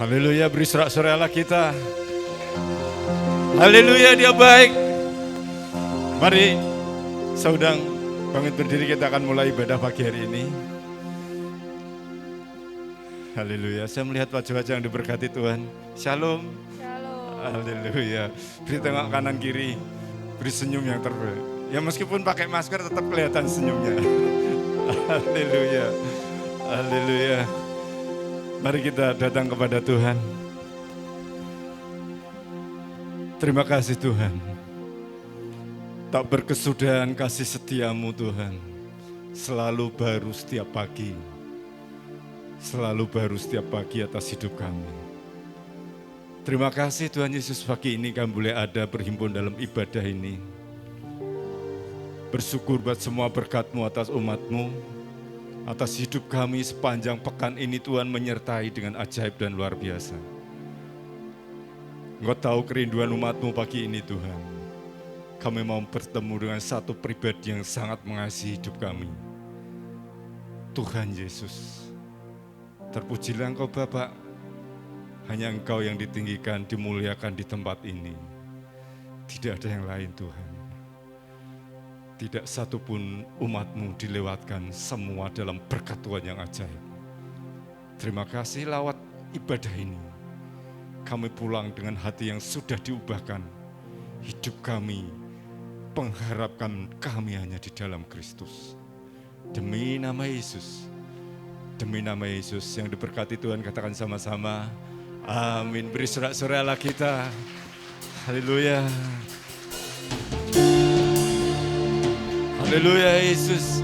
Haleluya, beri sorak-sorai Allah kita. Haleluya, Dia baik. Mari saudang bangkit berdiri, kita akan mulai ibadah pagi hari ini. Haleluya, saya melihat wajah-wajah yang diberkati Tuhan. Shalom. Shalom. Haleluya. Beri tengok kanan kiri, beri senyum yang terbaik. Ya meskipun pakai masker tetap kelihatan senyumnya. Haleluya. Haleluya. Mari kita datang kepada Tuhan. Terima kasih Tuhan. Tak berkesudahan kasih setiamu Tuhan. Selalu baru setiap pagi. Selalu baru setiap pagi atas hidup kami. Terima kasih Tuhan Yesus, pagi ini kami boleh ada berhimpun dalam ibadah ini. Bersyukur buat semua berkat-Mu atas umat-Mu, atas hidup kami sepanjang pekan ini Tuhan menyertai dengan ajaib dan luar biasa. Engkau tahu kerinduan umat-Mu pagi ini Tuhan. Kami mau bertemu dengan satu pribadi yang sangat mengasihi hidup kami. Tuhan Yesus. Terpujilah Engkau Bapa, hanya Engkau yang ditinggikan, dimuliakan di tempat ini. Tidak ada yang lain Tuhan. Tidak satupun umat-Mu dilewatkan, semua dalam berkat Tuhan yang ajaib. Terima kasih lewat ibadah ini. Kami pulang dengan hati yang sudah diubahkan. Hidup kami, pengharapan kami hanya di dalam Kristus. Demi nama Yesus. Demi nama Yesus yang diberkati Tuhan, katakan sama-sama. Amin. Beri sorak-sorai Allah kita. Haleluya. Haleluya Yesus.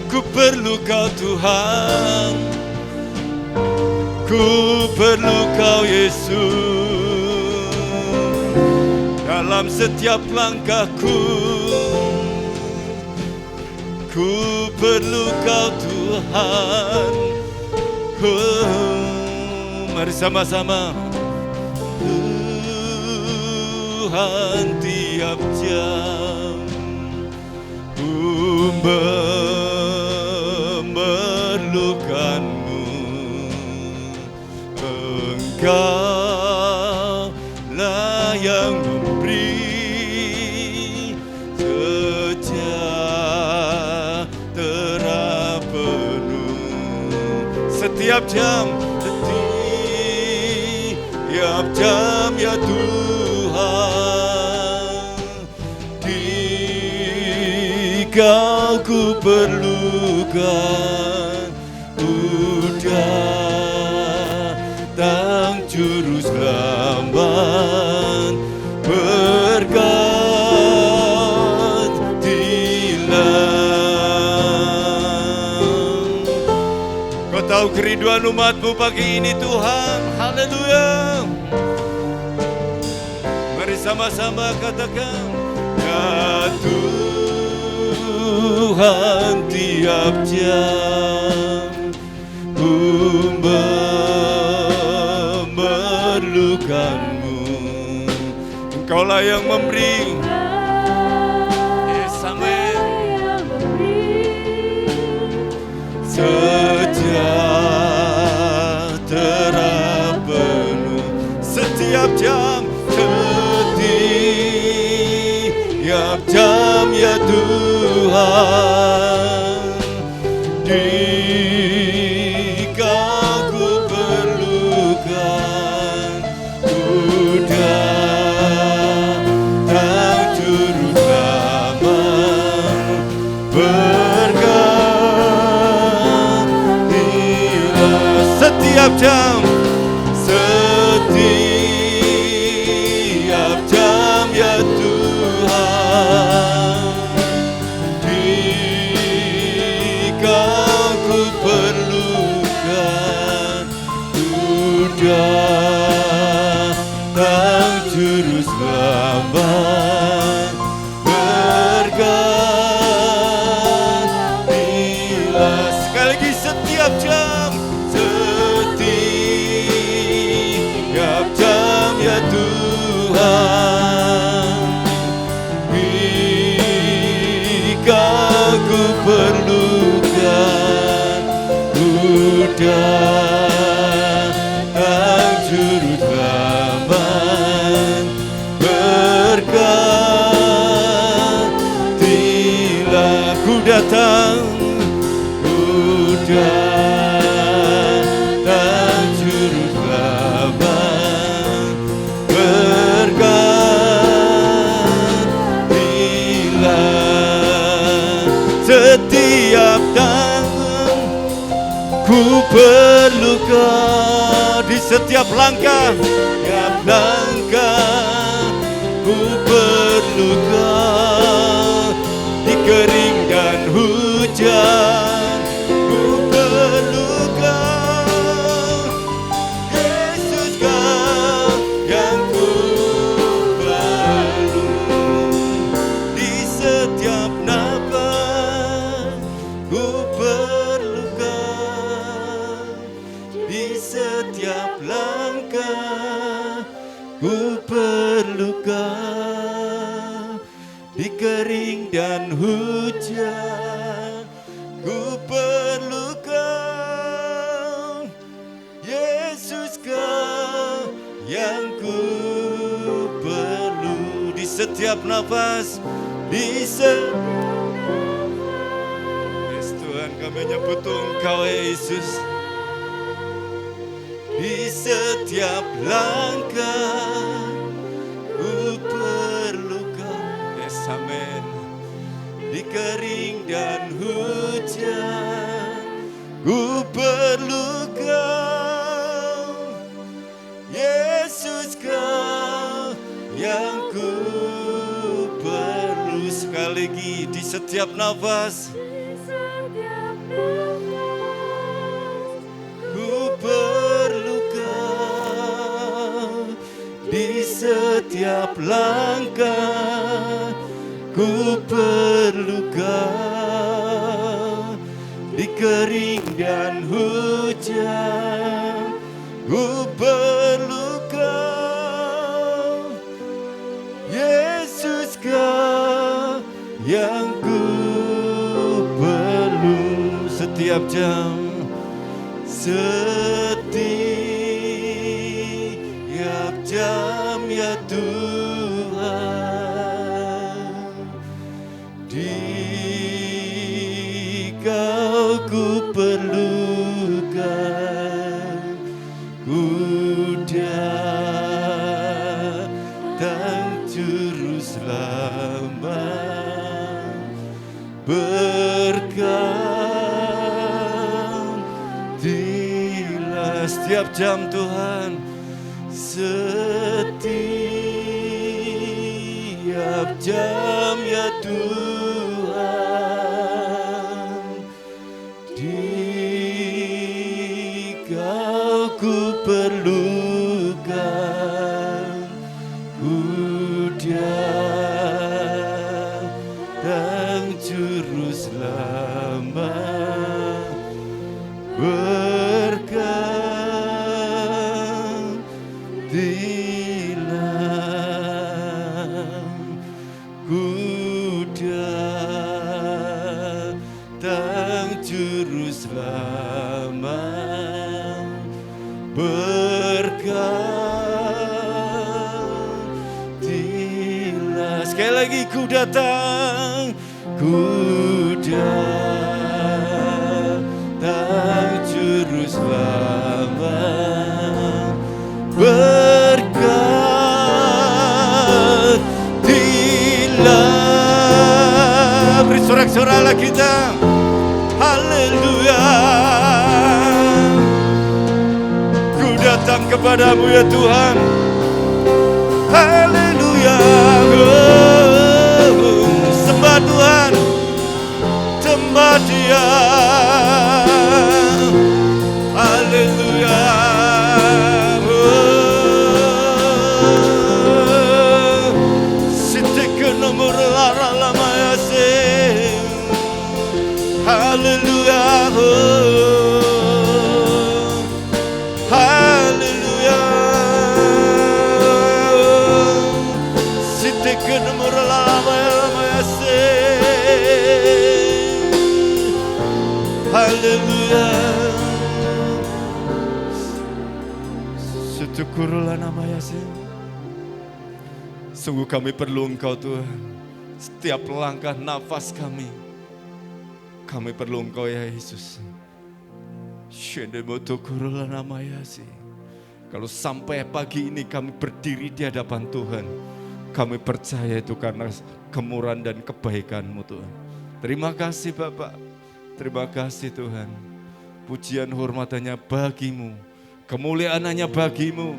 Ku perlu Kau Tuhan. Ku perlu Kau Yesus. Dalam setiap langkahku. Ku perlu Kau Tuhan. Mari sama-sama. Tuhan, tiap jam ku memerlukan-Mu. Engkau lah yang memberi sejahtera penuh. Setiap jam ya Tuhan, di Kau ku perlukan. Udah datang juru selamat, berkatilah. Kau tahu kerinduan umat-Mu pagi ini Tuhan. Haleluya. Mari sama-sama katakan, ya Tuhan, tiap jam ku memerlukan-Mu. Engkaulah yang memberi. Yes, amin. Sejahtera penuh setiap jam. Setiap jam ya Tuhan, di Kau ku perlukan. Udah datang juru selamat, berkatilah. Setiap jam. Setiap jam ya Tuhan, di Kau ku perlukan. Udah datang juru selamat, berkatilah. Sekali lagi, setiap jam. Setiap jam ya Tuhan, di Kau ku perlukan. Udah Ku perlu Kau di setiap langkah, setiap langkah. Ku perlu Kau di kering dan hujan. Ku perlu Kau, Yesus Kau yang ku perlu di setiap nafas. Ku perlu Kau di setiap langkah. Ku perlu Kau di kering dan hujan. Ku perlu Kau, Yesus Kau yang ku perlu di setiap nafas, di setiap nafas. Tuhan, kami menyebut Engkau Yesus. Di setiap langkah ku perlu Kau. Yes, amen. Di kering dan hujan ku perlu Kau, Yesus Kau yang ku perlu. Sekali lagi di setiap nafas, ku perlu Kau di setiap langkah. Ku perlu Kau di kering dan hujan. Ku perlu Kau, Yesus Kau yang ku perlu setiap jam. Setiap jam ya Tuhan, di Kau ku perlukan. Ku datang juru selamat, berkatilah setiap jam Tuhan. Setiap jam ya Tuhan, di Kau ku perlukan. Ku datang juru selamat, berkatilah. Ku datang juru selamat, berkatilah. Sekali lagi ku datang, ku datang juru selamat, berkatilah. Beri sorak-sorak kita, haleluya. Ku datang kepadamu ya Tuhan, haleluya. Sembah Tuhan, sembah Dia, haleluya. Sitike nomor lara lama ya sing, haleluya, haleluya. Sitike nomor lama ya sing, haleluya. Syukurlah nama Yesus. Sungguh kami perlu Engkau Tuhan. Setiap langkah nafas kami perlu Engkau ya Yesus. Syukurlah nama Yesus. Kalau sampai pagi ini kami berdiri di hadapan Tuhan, kami percaya itu karena kemurahan dan kebaikan-Mu Tuhan. Terima kasih Bapak, terima kasih Tuhan. pujian hormat hanya bagimu, kemuliaan hanya bagimu.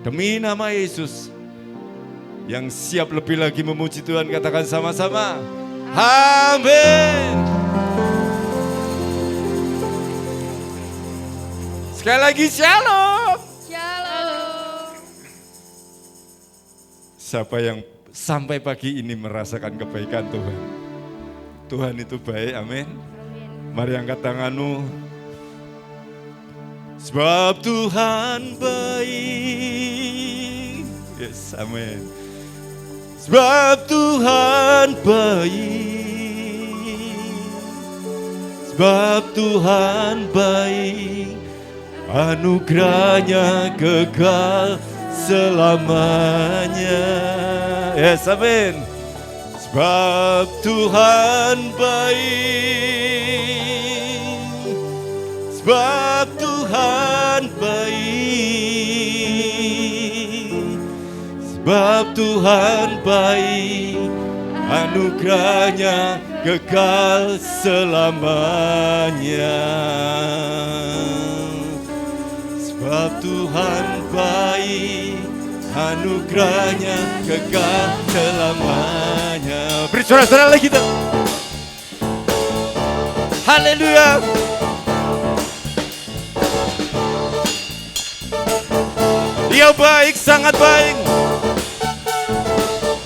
Demi nama Yesus, yang siap lebih lagi memuji Tuhan, katakan sama-sama, amin. Sekali lagi, shalom. Shalom. Siapa yang sampai pagi ini merasakan kebaikan Tuhan? Tuhan itu baik, amin. Mari angkat tanganmu. Sebab Tuhan baik. Yes, amin. Sebab Tuhan baik. Sebab Tuhan baik. Anugerahnya kekal selamanya. Yes, amin. Sebab Tuhan baik. Sebab Tuhan baik. Sebab Tuhan baik. Anugerahnya kekal selamanya. Sebab Tuhan baik, anugerahnya kekal selamanya. Beri suara-suara lagi kita. Haleluya. Dia baik, sangat baik.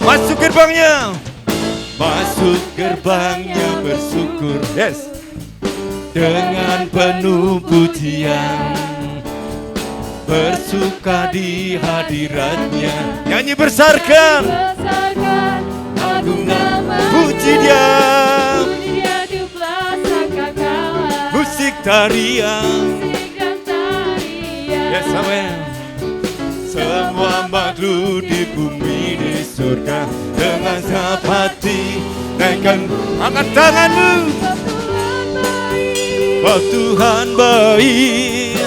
Masuk gerbangnya. Masuk gerbangnya bersyukur. Yes. Dengan penuh pujian. Bersuka di hadiratnya. Nyanyi besarkan agung nama. Puji dia di plaza kekalahan. Musik tarian. Yes, amen. Semua makhluk di bumi di surga dengan segenap hati naikkan, angkat tanganmu. Sebab Tuhan baik.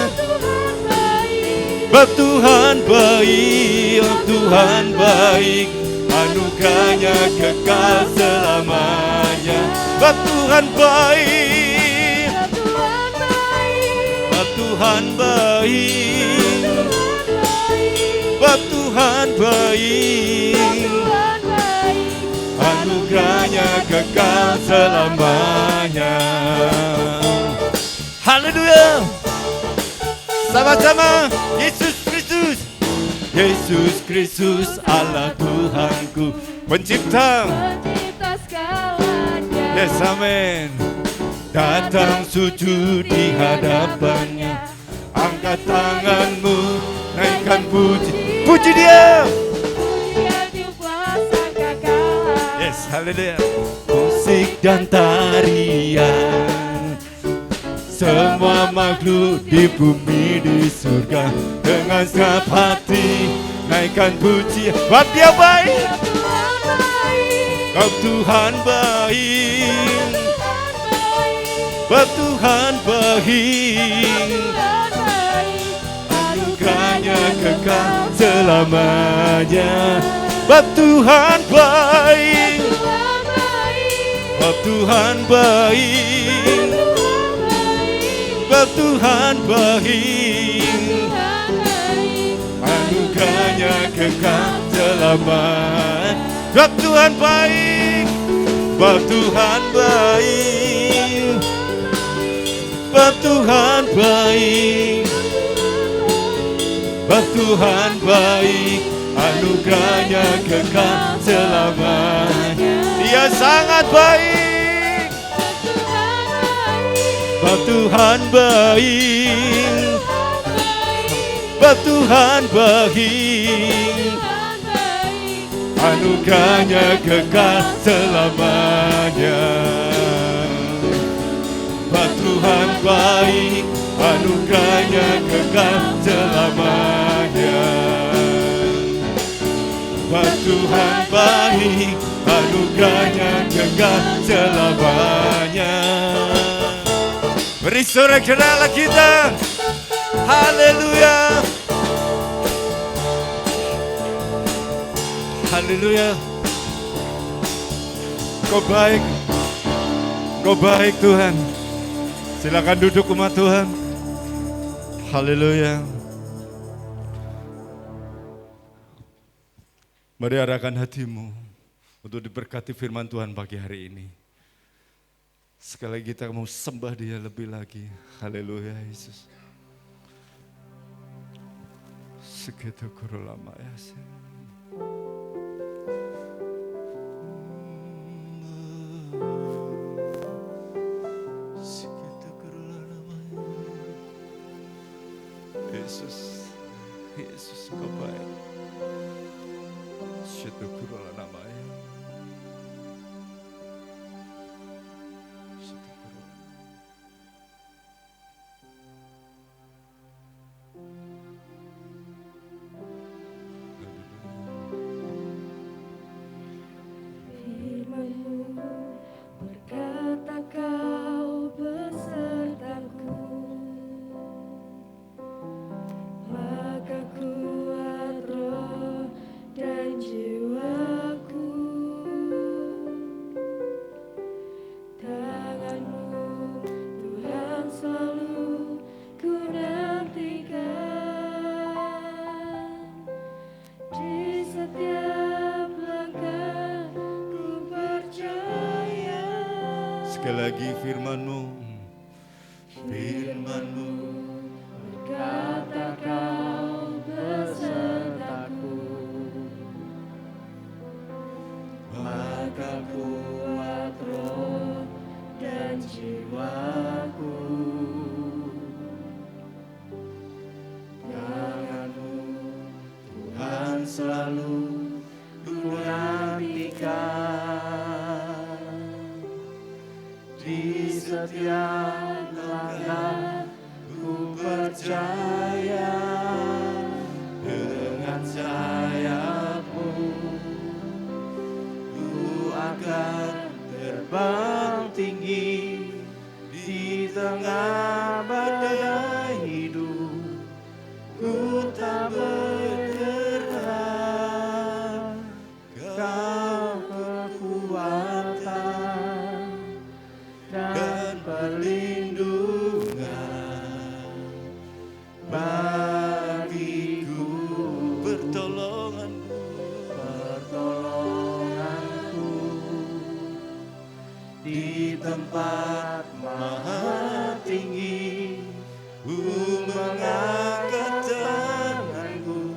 Sebab Tuhan baik, Tuhan baik, anugerahnya kekal selamanya. Sebab Tuhan baik, sebab Tuhan baik, sebab Tuhan baik, anugerahnya kekal selamanya. Haleluya. Sama-sama, Yesus Kristus, Yesus Kristus, Allah Tuhanku, pencipta segalanya. Yes, amin. Datang sujud di hadapannya, angkat tanganmu, naikkan puji, puji dia. Yes, haleluya. Musik dan tarian. Semua makhluk di bumi di surga dengan segenap hati naikkan puji. Sebab dia baik. Sebab Tuhan baik. Sebab Tuhan baik. Anugerahnya kekal selamanya. Sebab Tuhan baik. Sebab Tuhan baik. Sebab Tuhan baik, anugerahnya kekal selamanya. Sebab Tuhan baik, sebab Tuhan baik, sebab Tuhan baik, sebab Tuhan baik, anugerahnya kekal selamanya. Dia sangat baik. Sebab Tuhan baik, sebab Tuhan baik, anugerahnya kekal selamanya. Sebab Tuhan baik, anugerahnya kekal selamanya. Sebab Tuhan baik, anugerahnya kekal selamanya. Beri sorak-sorai kita. Haleluya. Haleluya. Kau baik. Kau baik Tuhan. Silakan duduk umat Tuhan. Haleluya. Mari arahkan hatimu untuk diberkati firman Tuhan pagi hari ini. Sekali lagi kita mau sembah Dia lebih lagi. Haleluya Yesus. Segitu guru lama ya. Yesus, Yesus Engkau baik. Syukurlah namanya. Syukurlah. Firman-Mu berkata Kau besertaku, maka kuat roh dan jiwaku. Tangan-Mu Tuhan selalu ku nantikan, di setiap langkah ku percaya. Sekali lagi firman-Mu, firman-Mu Berkata Kau besertaku, maka kuat roh dan jiwaku. Tangan-Mu Tuhan selalu ku nantikan, di setiap langkah ku percaya. Dengan sayap-Mu ku akan terbang tinggi di tengah badai hidup. Ku tak bergerak, Kau kekuatan dan perlindungan bagiku. Pertolonganku di tempat maha tinggi. Ku mengangkat tanganku,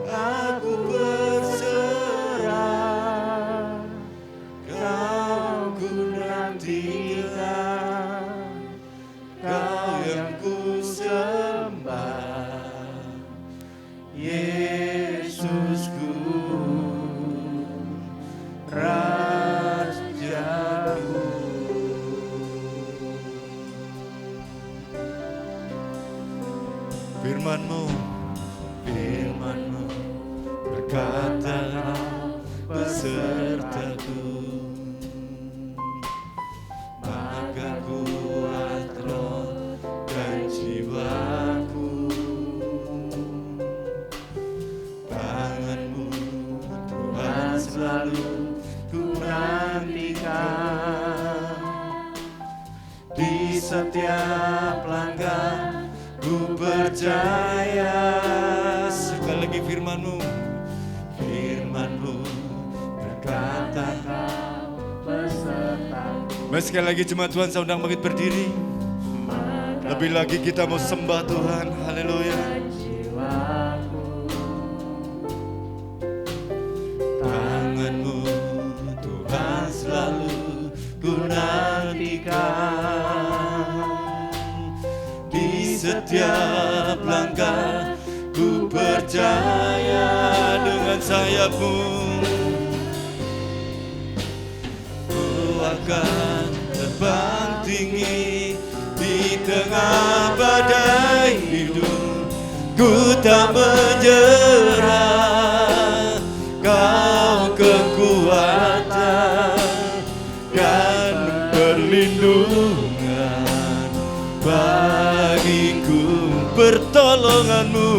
aku berserah. Kau ku nantikan, Kau yang ku sembah, Yesusku, Rajaku. firman-Mu, firman-Mu berkata besertaku, maka kuat roh dan jiwaku. Tangan-Mu Tuhan selalu ku nantikan, di setiap langkah ku percaya. Sekali lagi firman-Mu, firman-Mu berkata Kau besertaku. Mari sekali lagi jemaat Tuhan, saya undang bangkit berdiri. Lebih lagi kita mau sembah Tuhan. Haleluya. Tangan-Mu Tuhan selalu ku nantikan, di setiap langkah ku percaya. Dengan sayap-Mu ku akan terbang tinggi di tengah badai hidup. Ku tak menyerah, Kau kekuatan dan perlindungan bagiku. Pertolongan-Mu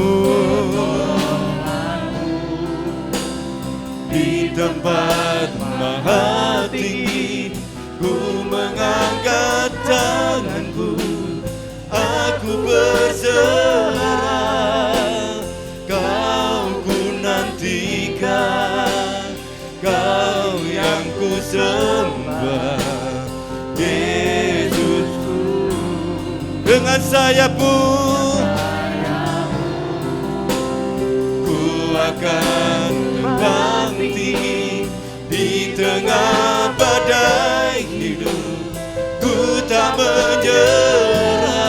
di tempat maha tinggi. Ku mengangkat tanganku, aku berserah, Kau ku nantikan, Kau yang ku sembah, Yesusku. Dengan sayapmu ku akan terbang tinggi di tengah badai hidup. Ku tak menyerah,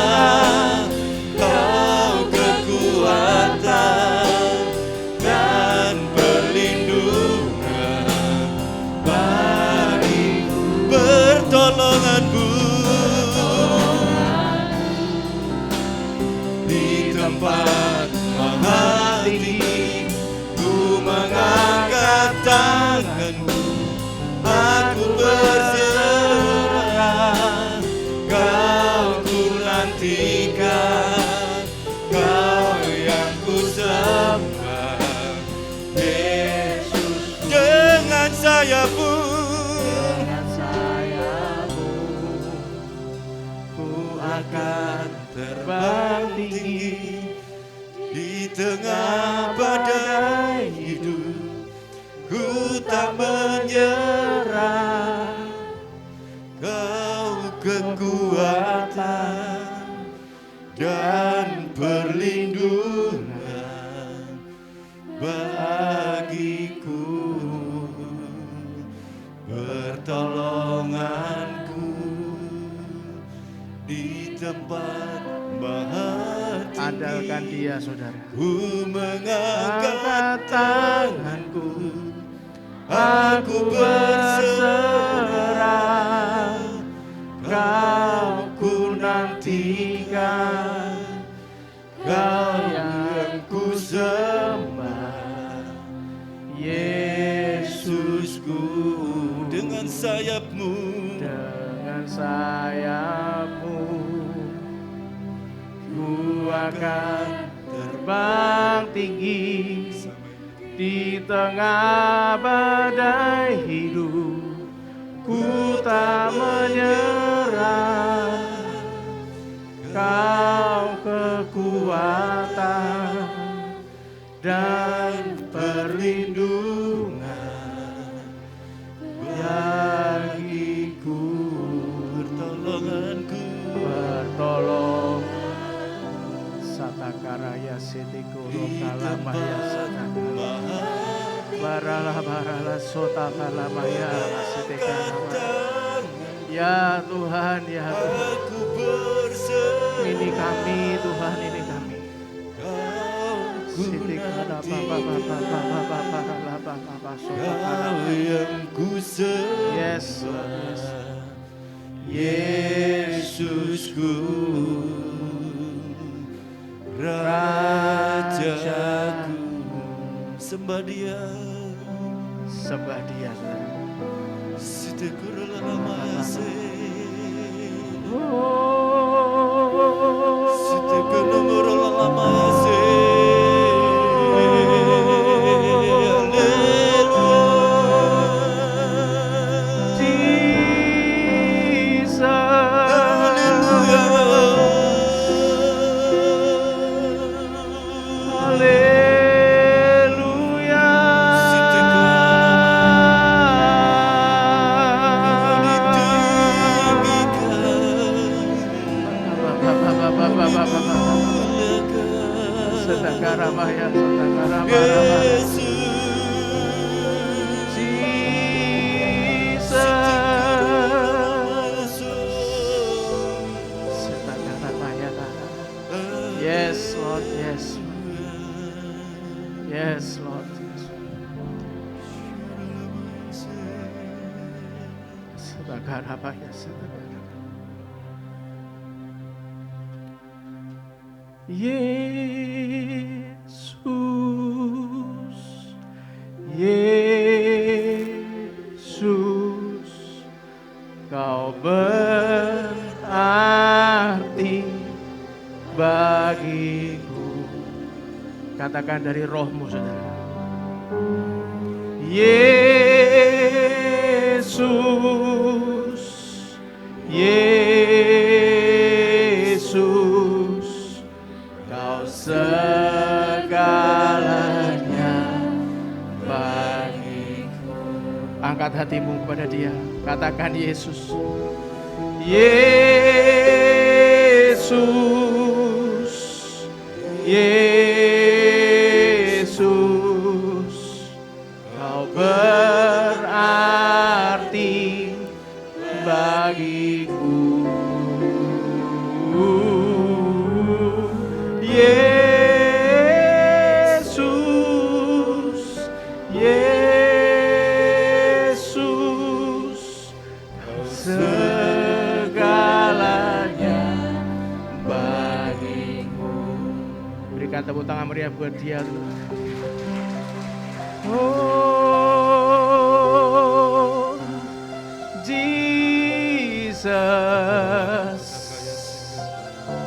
Kau kekuatan dan perlindungan bagiku, pertolonganku di tempat maha tinggi. Ku mengangkat tanganku, aku berserah, Kau ku nantikan, Kau yang ku sembah, Yesus. Dengan sayapmu, ku akan terbang tinggi di tengah badai hidup. Ku tak menyerah, Kau kekuatan dan perlindungan bagiku, pertolonganku di tempat maha tinggi. Andalkan Dia, saudara. Ku mengangkat tanganku, aku berserah, Kau ku nantikan, Kau yang ku sembah, Yesusku. Dengan sayapmu, dengan sayapmu, ku akan terbang tinggi di tengah badai hidup. Ku tak menyerah, Kau kekuatan dan perlindungan bagiku, pertolonganku, pertolong. Satakaraya sitikuro kalamaya satakara barala sota kalamaya sitikara. Ya Tuhan, ya Tuhan, ini kami Tuhan, ini kami. Sitikara bapa Kau yang ku sembah, Yes, yes. Yesusku, Rajaku. Sembah Dia, Sembah Dia, saudara. Sitekuralamayase, Oh, Sitekuralamayase. Yes, Lord, yes. Yes, Lord. Yesus, Kau berarti bagiku. Katakan dari rohmu, saudara. Yesus, Yesus, angkat hatimu kepada Dia. Katakan Yesus. Yesus, Yesus, Kau berarti bagiku. Yesus, Yesus, Kau segalanya bagiku. Berikan tepuk tangan meriah buat Dia. Oh, Jesus.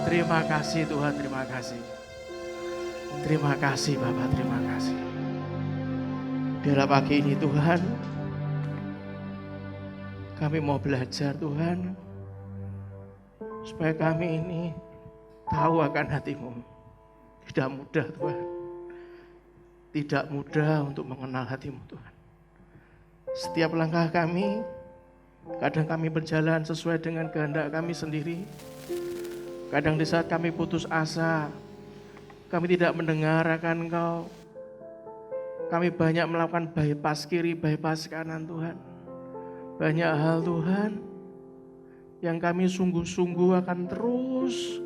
Terima kasih Tuhan, terima kasih. Terima kasih Bapak, terima kasih. Biarlah pagi ini Tuhan, kami mau belajar Tuhan, supaya kami ini tahu akan hati-Mu. Tidak mudah Tuhan, tidak mudah untuk mengenal hati-Mu Tuhan. Setiap langkah kami, kadang kami berjalan sesuai dengan kehendak kami sendiri. Kadang di saat kami putus asa, kami tidak mendengar akan Engkau. Kami banyak melakukan bypass kiri, bypass kanan Tuhan. Banyak hal Tuhan yang kami sungguh-sungguh akan terus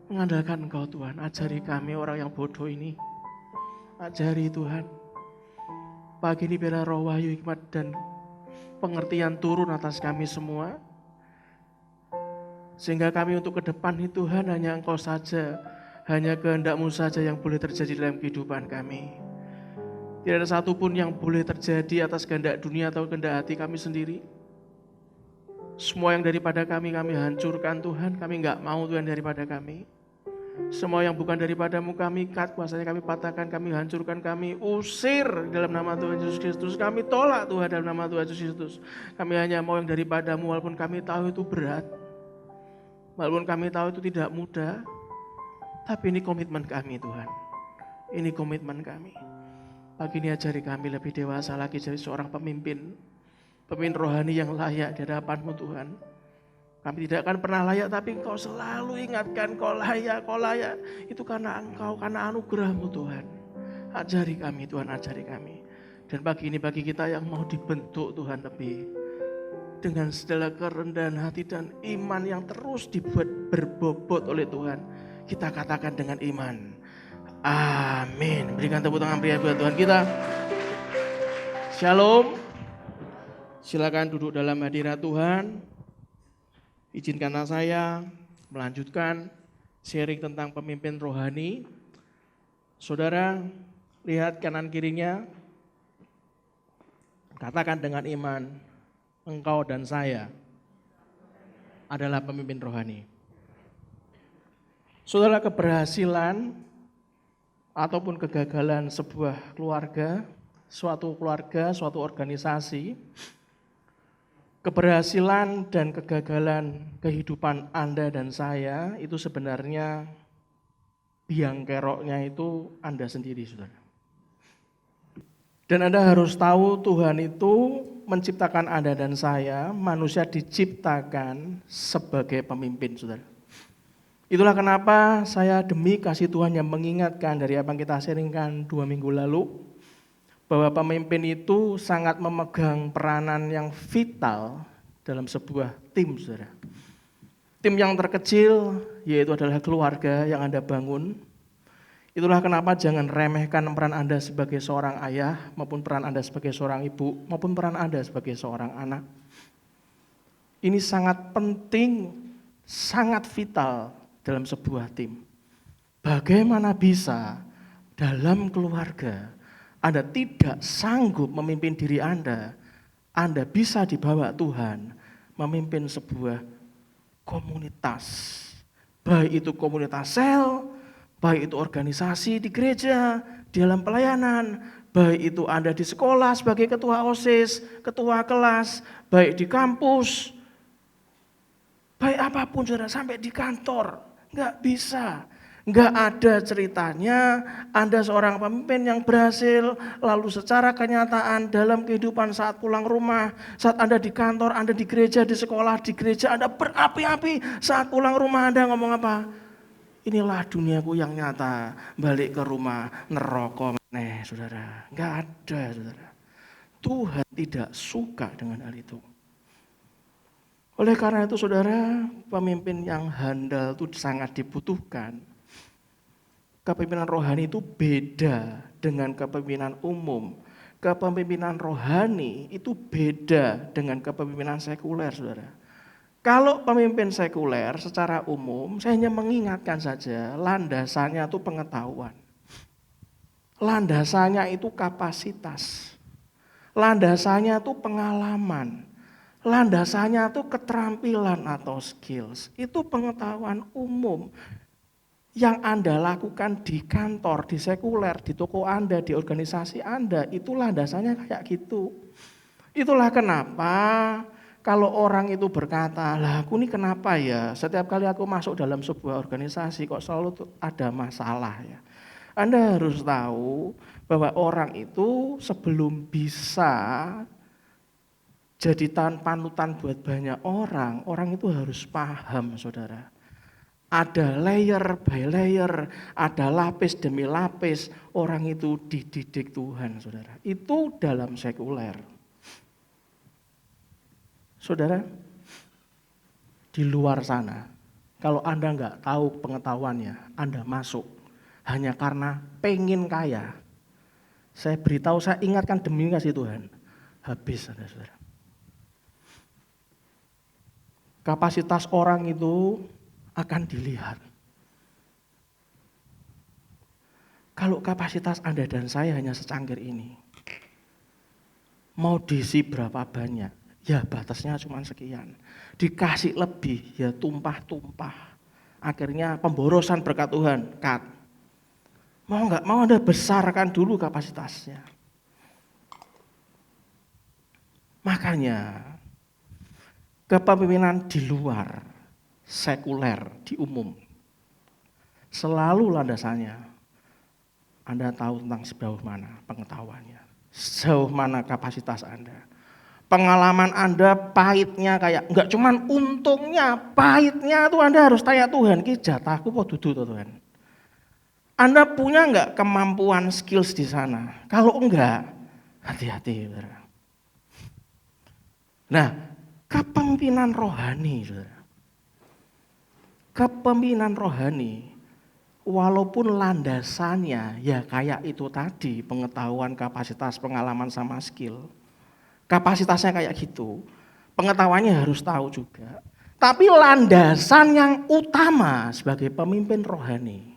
mengandalkan Engkau Tuhan. Ajari kami orang yang bodoh ini. Ajari Tuhan. Pagi ini biarlah roh wahyu, hikmat dan pengertian turun atas kami semua. Sehingga kami untuk ke depan ini Tuhan hanya Engkau saja, hanya kehendak-Mu saja yang boleh terjadi dalam kehidupan kami. Tidak ada satupun yang boleh terjadi atas kehendak dunia atau kehendak hati kami sendiri. Semua yang daripada kami hancurkan Tuhan, kami enggak mau Tuhan daripada kami. Semua yang bukan daripada-Mu kami cut, kuasanya kami patahkan, kami hancurkan, kami usir dalam nama Tuhan Yesus Kristus. Kami tolak Tuhan dalam nama Tuhan Yesus Kristus. Kami hanya mau yang daripada-Mu walaupun kami tahu itu berat. Walaupun kami tahu itu tidak mudah, tapi ini komitmen kami Tuhan. Ini komitmen kami. Pagi ini ajari kami lebih dewasa lagi jadi seorang pemimpin rohani yang layak di hadapan-Mu Tuhan. Kami tidak akan pernah layak, tapi Engkau selalu ingatkan, Kau layak, Kau layak. Itu karena Engkau, karena anugerah-Mu Tuhan. Ajari kami Tuhan, ajari kami. Dan pagi ini bagi kita yang mau dibentuk Tuhan lebih, dengan segala kerendahan hati dan iman yang terus dibuat berbobot oleh Tuhan, kita katakan dengan iman, amin. Berikan tepuk tangan meriah buat Tuhan kita. Shalom. Silakan duduk dalam hadirat Tuhan. Izinkanlah saya melanjutkan sharing tentang pemimpin rohani. Saudara, lihat kanan kirinya, katakan dengan iman, engkau dan saya adalah pemimpin rohani. Saudara, keberhasilan ataupun kegagalan sebuah keluarga, suatu organisasi, keberhasilan dan kegagalan kehidupan Anda dan saya itu sebenarnya biang keroknya itu Anda sendiri, saudara. Dan Anda harus tahu Tuhan itu menciptakan Anda dan saya, manusia diciptakan sebagai pemimpin, saudara. Itulah kenapa saya demi kasih Tuhan yang mengingatkan dari apa yang kita sharingkan 2 minggu lalu, bahwa pemimpin itu sangat memegang peranan yang vital dalam sebuah tim, saudara. Tim yang terkecil yaitu adalah keluarga yang Anda bangun. Itulah kenapa jangan remehkan peran Anda sebagai seorang ayah, maupun peran Anda sebagai seorang ibu, maupun peran Anda sebagai seorang anak. Ini sangat penting, sangat vital dalam sebuah tim. Bagaimana bisa dalam keluarga Anda tidak sanggup memimpin diri Anda bisa dibawa Tuhan memimpin sebuah komunitas. Baik itu komunitas sel, baik itu organisasi di gereja, di dalam pelayanan, baik itu Anda di sekolah sebagai ketua OSIS, ketua kelas, baik di kampus, baik apapun saudara, sampai di kantor, nggak bisa Nggak ada ceritanya Anda seorang pemimpin yang berhasil, lalu secara kenyataan dalam kehidupan saat pulang rumah, saat Anda di kantor, Anda di gereja, di sekolah, di gereja Anda berapi-api, saat pulang rumah Anda ngomong apa? Inilah duniaku yang nyata, balik ke rumah, neraka meneh, saudara. Nggak ada, saudara. Tuhan tidak suka dengan hal itu. Oleh karena itu, saudara, pemimpin yang handal itu sangat dibutuhkan. Kepemimpinan rohani itu beda dengan kepemimpinan umum. Kepemimpinan rohani itu beda dengan kepemimpinan sekuler, saudara. Kalau pemimpin sekuler secara umum, saya hanya mengingatkan saja, landasannya itu pengetahuan. Landasannya itu kapasitas. Landasannya itu pengalaman. Landasannya itu keterampilan atau skills. Itu pengetahuan umum yang Anda lakukan di kantor, di sekuler, di toko Anda, di organisasi Anda, itu landasannya kayak gitu. Itulah kenapa kalau orang itu berkata, lah aku ini kenapa ya, setiap kali aku masuk dalam sebuah organisasi kok selalu ada masalah ya. Anda harus tahu bahwa orang itu sebelum bisa jadi panutan buat banyak orang, orang itu harus paham, saudara. Ada layer by layer, ada lapis demi lapis, orang itu dididik Tuhan, saudara. Itu dalam sekuler. Saudara, di luar sana, kalau Anda nggak tahu pengetahuannya, Anda masuk hanya karena pengen kaya. Saya beritahu, saya ingatkan demi kasih Tuhan, habis Anda, saudara. Kapasitas orang itu akan dilihat. Kalau kapasitas Anda dan saya hanya secangkir ini, mau diisi berapa banyak, ya batasnya cuma sekian. Dikasih lebih, ya tumpah-tumpah. Akhirnya pemborosan berkat Tuhan, cut. Mau nggak mau Anda besarkan dulu kapasitasnya. Makanya kepemimpinan di luar sekuler di umum selalu landasannya Anda tahu tentang sejauh mana pengetahuannya, sejauh mana kapasitas Anda, pengalaman Anda pahitnya kayak enggak cuman untungnya, pahitnya itu Anda harus tanya Tuhan, ki jatahku apa dudu Tuhan. Anda punya enggak kemampuan skills di sana? Kalau enggak, hati-hati, saudara. Nah, kepemimpinan rohani, saudara. Kepemimpinan rohani, walaupun landasannya ya kayak itu tadi, pengetahuan, kapasitas, pengalaman sama skill. Kapasitasnya kayak gitu, pengetahuannya harus tahu juga. Tapi landasan yang utama sebagai pemimpin rohani,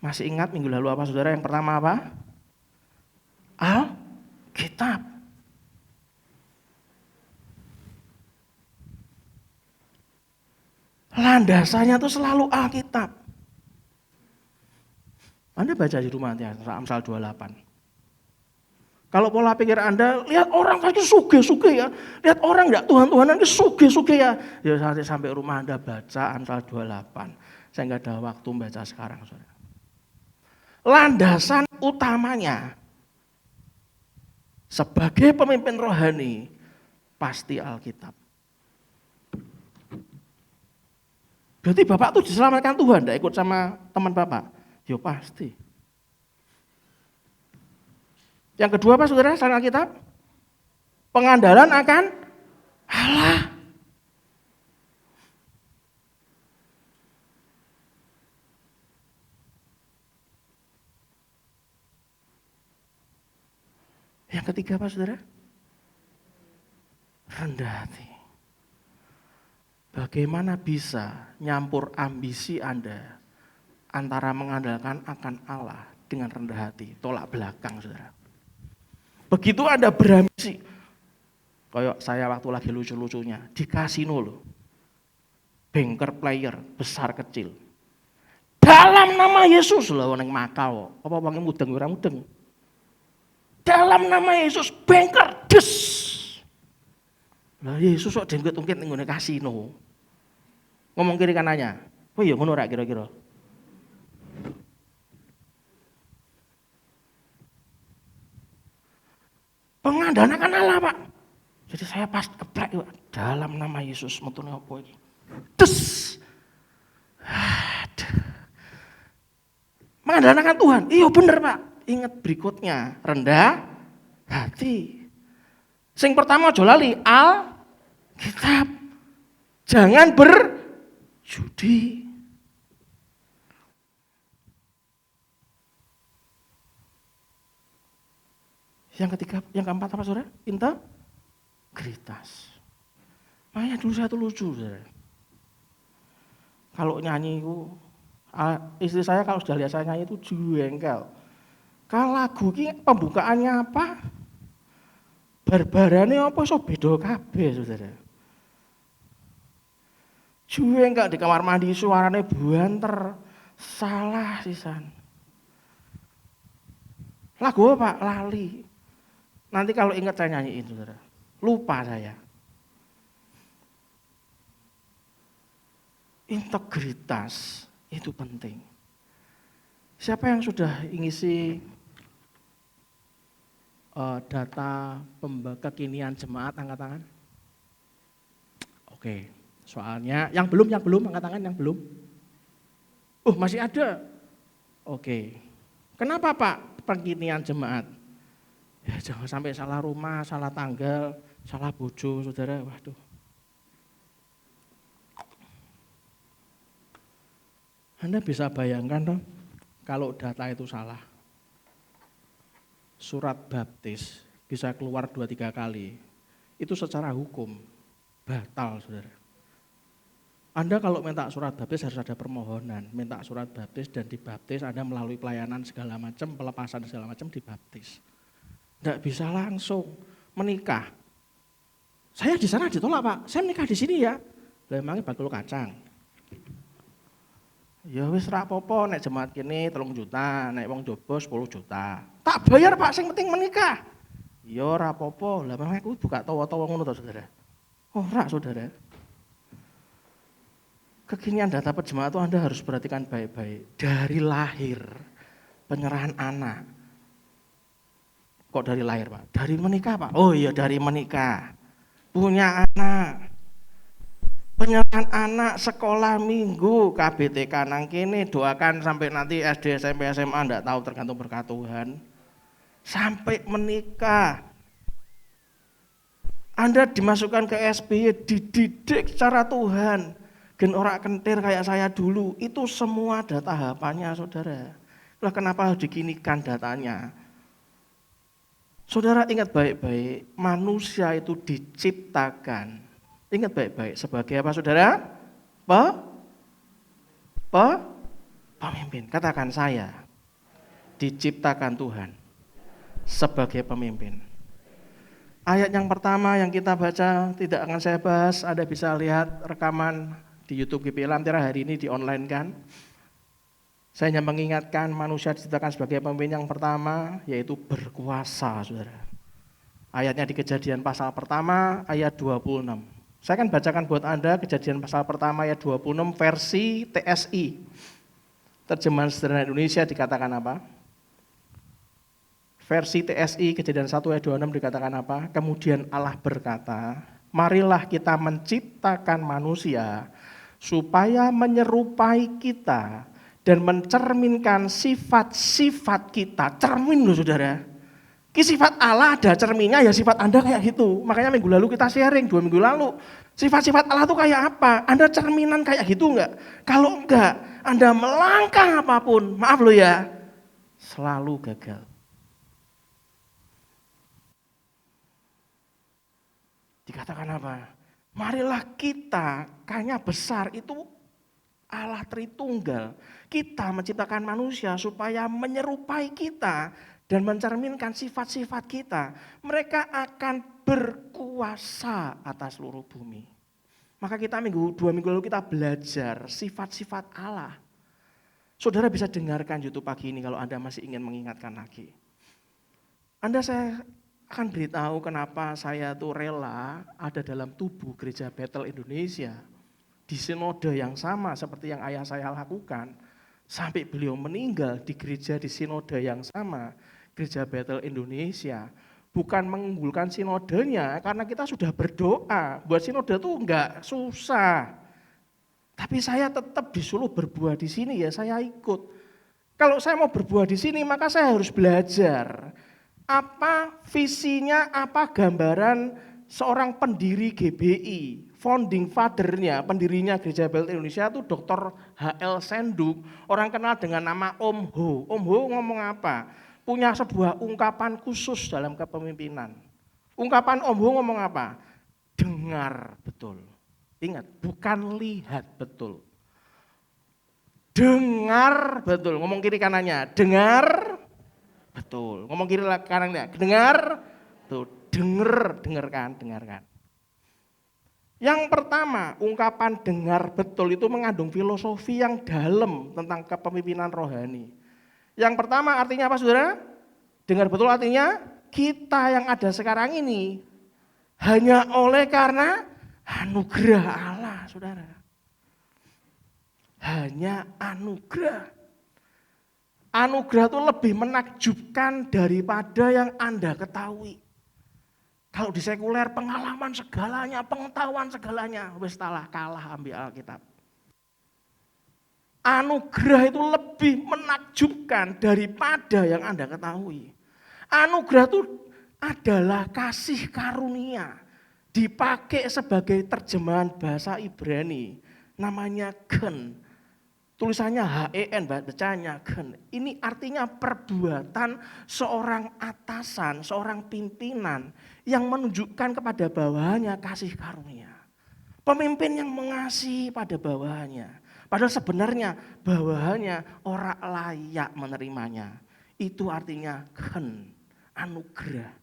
masih ingat minggu lalu apa saudara? Yang pertama apa? Alkitab. Landasannya itu selalu Alkitab. Anda baca di rumah ya, Amsal 28. Kalau pola pikir Anda, lihat orang kaki suge-suge ya. Lihat orang enggak Tuhan-Tuhanan suge-suge ya. Ya sampai rumah Anda baca Amsal 28. Saya enggak ada waktu baca sekarang, saudara. Landasan utamanya sebagai pemimpin rohani pasti Alkitab. Berarti Bapak tuh diselamatkan Tuhan, enggak ikut sama teman Bapak? Ya pasti. Yang kedua apa saudara selain Alkitab? Pengandalan akan Allah. Yang ketiga apa saudara? Rendah hati. Bagaimana bisa nyampur ambisi Anda antara mengandalkan akan Allah dengan rendah hati, tolak belakang saudara. Begitu Anda berambisi, kayak saya waktu lagi lucu-lucunya, di kasino loh, banker player, besar kecil. Dalam nama Yesus loh, yang Makau, apa orangnya mudeng, orang mudeng. Dalam nama Yesus, banker, des. Lah Yesus kok jenggot-ungkit nggone kasino. Ngomong kiri kanannya. Oh iya ngono ra kira-kira. mengandalkan Allah, Pak. Jadi saya pas keplek dalam nama Yesus metune apa iki. Des. Aduh. Mengandalkan Tuhan. Iya bener, Pak. Ingat berikutnya, rendah hati. Sing pertama aja lali Alkitab. Jangan berjudi. Yang ketiga, yang keempat apa saudara? Integritas. Makanya dulu saya tuh lucu saudara. Kalau nyanyi itu, istri saya kalau sudah lihat saya nyanyi itu jengkel. Kalau lagu ini pembukaannya apa? Barbarane apa so beda kabeh saudara. Jengkel di kamar mandi suaranya buanter. Salah sisan. Lagu apa? Lali. Nanti kalau ingat saya nyanyiin saudara. Lupa saya. Integritas itu penting. Siapa yang sudah ngisi data kekinian jemaat angkat tangan? Oke, soalnya yang belum angkat tangan yang belum. Oh masih ada. Oke, kenapa Pak kekinian jemaat? Ya jangan sampai salah rumah, salah tanggal, salah bojo saudara. Waduh. Anda bisa bayangkan dong, kalau data itu salah. Surat baptis bisa keluar 2-3 kali. Itu secara hukum batal, saudara. Anda kalau minta surat baptis harus ada permohonan. Minta surat baptis dan dibaptis, Anda melalui pelayanan segala macam, pelepasan segala macam dibaptis. Tidak bisa langsung menikah. Saya di sana ditolak Pak, saya menikah di sini ya. Lah emangnya bakul kacang. Ya wis ra apa-apa nek jemaat kene 3 juta, nek wong jobo 10 juta. Tak bayar Pak, sing penting menikah. Ya ora apa-apa. Lah memang aku buka tawa-tawa ngono to, Saudara. Ora, Saudara. Kekinian data perjemaat itu Anda harus perhatikan baik-baik. Dari lahir, penyerahan anak. Kok dari lahir Pak? Dari menikah Pak? Oh iya dari menikah. Punya anak. Penyerahan anak sekolah minggu KBTK nang kene doakan sampai nanti SD SMP SMA enggak tahu tergantung berkat Tuhan. Sampai menikah. Anda dimasukkan ke SBY dididik secara Tuhan. Gen ora kentir kayak saya dulu. Itu semua ada tahapannya Saudara. Lah kenapa harus dikinikan datanya? Saudara ingat baik-baik, manusia itu diciptakan. Ingat baik-baik, sebagai apa saudara? Pemimpin. Katakan saya, diciptakan Tuhan sebagai pemimpin. Ayat yang pertama yang kita baca, tidak akan saya bahas, Anda bisa lihat rekaman di YouTube GPI Lantera hari ini di online kan. Saya hanya mengingatkan manusia diciptakan sebagai pemimpin yang pertama, yaitu berkuasa saudara. Ayatnya di Kejadian pasal pertama, ayat 26. Saya akan bacakan buat Anda Kejadian pasal pertama ayat 26 versi TSI. Terjemahan Sederhana Indonesia dikatakan apa? Versi TSI Kejadian 1 ayat 26 dikatakan apa? Kemudian Allah berkata, marilah kita menciptakan manusia supaya menyerupai kita dan mencerminkan sifat-sifat kita. Cermin loh saudara. Sifat Allah ada cerminnya, ya sifat Anda kayak gitu. Makanya minggu lalu kita sharing, 2 minggu lalu. Sifat-sifat Allah itu kayak apa? Anda cerminan kayak gitu enggak? Kalau enggak, Anda melangkah apapun, maaf loh ya, selalu gagal. Dikatakan apa? Marilah kita, kayaknya besar itu Allah Tritunggal. Kita menciptakan manusia supaya menyerupai kita dan mencerminkan sifat-sifat kita. Mereka akan berkuasa atas seluruh bumi. Maka kita 2 minggu lalu kita belajar sifat-sifat Allah. Saudara bisa dengarkan YouTube pagi ini kalau Anda masih ingin mengingatkan lagi. Saya akan beritahu kenapa saya tuh rela ada dalam tubuh Gereja Bethel Indonesia. Di sinode yang sama seperti yang ayah saya lakukan. Sampai beliau meninggal di gereja di sinode yang sama. Gereja Bethel Indonesia, bukan mengunggulkan sinodenya, karena kita sudah berdoa. Buat sinode itu enggak susah. Tapi saya tetap disuruh berbuah di sini ya, saya ikut. Kalau saya mau berbuah di sini, maka saya harus belajar. Apa visinya, apa gambaran seorang pendiri GBI, founding father-nya, pendirinya Gereja Baptis Indonesia itu Dr. H.L. Senduk, orang kenal dengan nama Om Ho. Om Ho ngomong apa? Punya sebuah ungkapan khusus dalam kepemimpinan. Ungkapan Om Ho ngomong apa? Dengar betul. Ingat, bukan lihat betul. Dengar betul. Ngomong kiri kanannya, dengar betul. Ngomong kiri kanannya, dengar tuh, dengarkan. Yang pertama, ungkapan dengar betul itu mengandung filosofi yang dalam tentang kepemimpinan rohani. Yang pertama artinya apa saudara? Dengar betul artinya kita yang ada sekarang ini hanya oleh karena anugerah Allah saudara. Hanya anugerah. Anugerah itu lebih menakjubkan daripada yang Anda ketahui. Kalau di sekuler pengalaman segalanya, pengetahuan segalanya, wis kalah ambil Alkitab. Anugerah itu lebih menakjubkan daripada yang Anda ketahui. Anugerah itu adalah kasih karunia. Dipakai sebagai terjemahan bahasa Ibrani, namanya gen. Tulisannya HEN, bacanya gen. Ini artinya perbuatan seorang atasan, seorang pimpinan yang menunjukkan kepada bawahannya kasih karunia. Pemimpin yang mengasihi pada bawahannya. Padahal sebenarnya bawahannya orang layak menerimanya. Itu artinya gen, anugerah.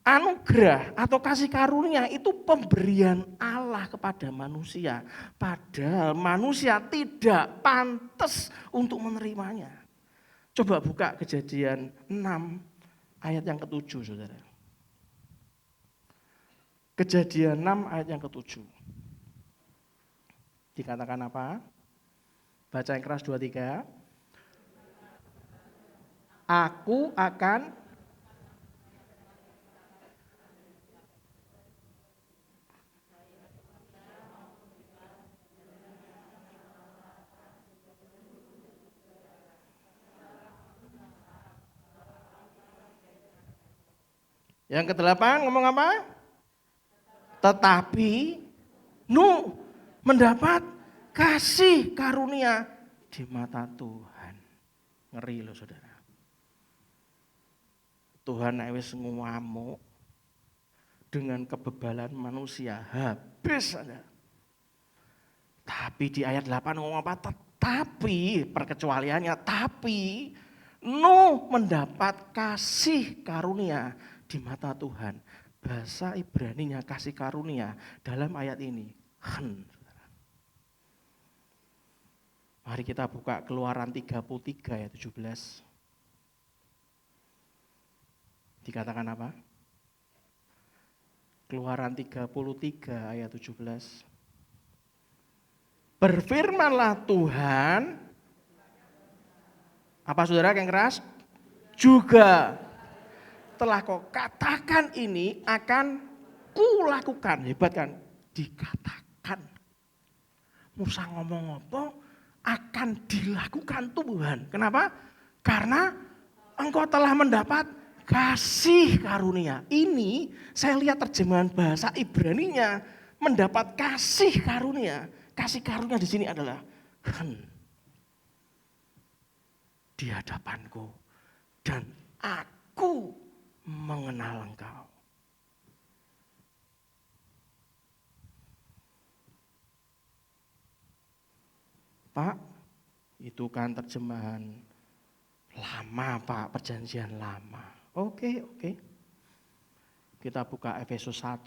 Anugerah atau kasih karunia itu pemberian Allah kepada manusia. Padahal manusia tidak pantas untuk menerimanya. Coba buka Kejadian 6 ayat yang ke-7 saudara. Kejadian 6 ayat yang ke-7. Dikatakan apa? Baca yang keras 2-3. Aku akan Yang ke-8 ngomong apa? Tetapi Nuh mendapat kasih karunia di mata Tuhan. Ngeri loh saudara. Tuhan wis ngamuk dengan kebebalan manusia. Habis saja. Tapi di ayat 8 ngomong apa? Tetapi perkecualiannya, tapi Nuh mendapat kasih karunia di mata Tuhan. Bahasa Ibraninya kasih karunia dalam ayat ini chen. Mari kita buka Keluaran 33 ayat 17. Dikatakan apa? Keluaran 33 ayat 17. Berfirmanlah Tuhan, apa saudara yang keras? Juga telah kau katakan ini akan kulakukan. Hebat kan? Dikatakan. Musa ngomong apa? Akan dilakukan Tuhan. Kenapa? Karena engkau telah mendapat kasih karunia. Ini saya lihat terjemahan bahasa Ibraninya mendapat kasih karunia. Kasih karunia di sini adalah di hadapanku dan aku mengenal engkau. Pak, itu kan terjemahan lama Pak, perjanjian lama. Oke. Kita buka Efesus 1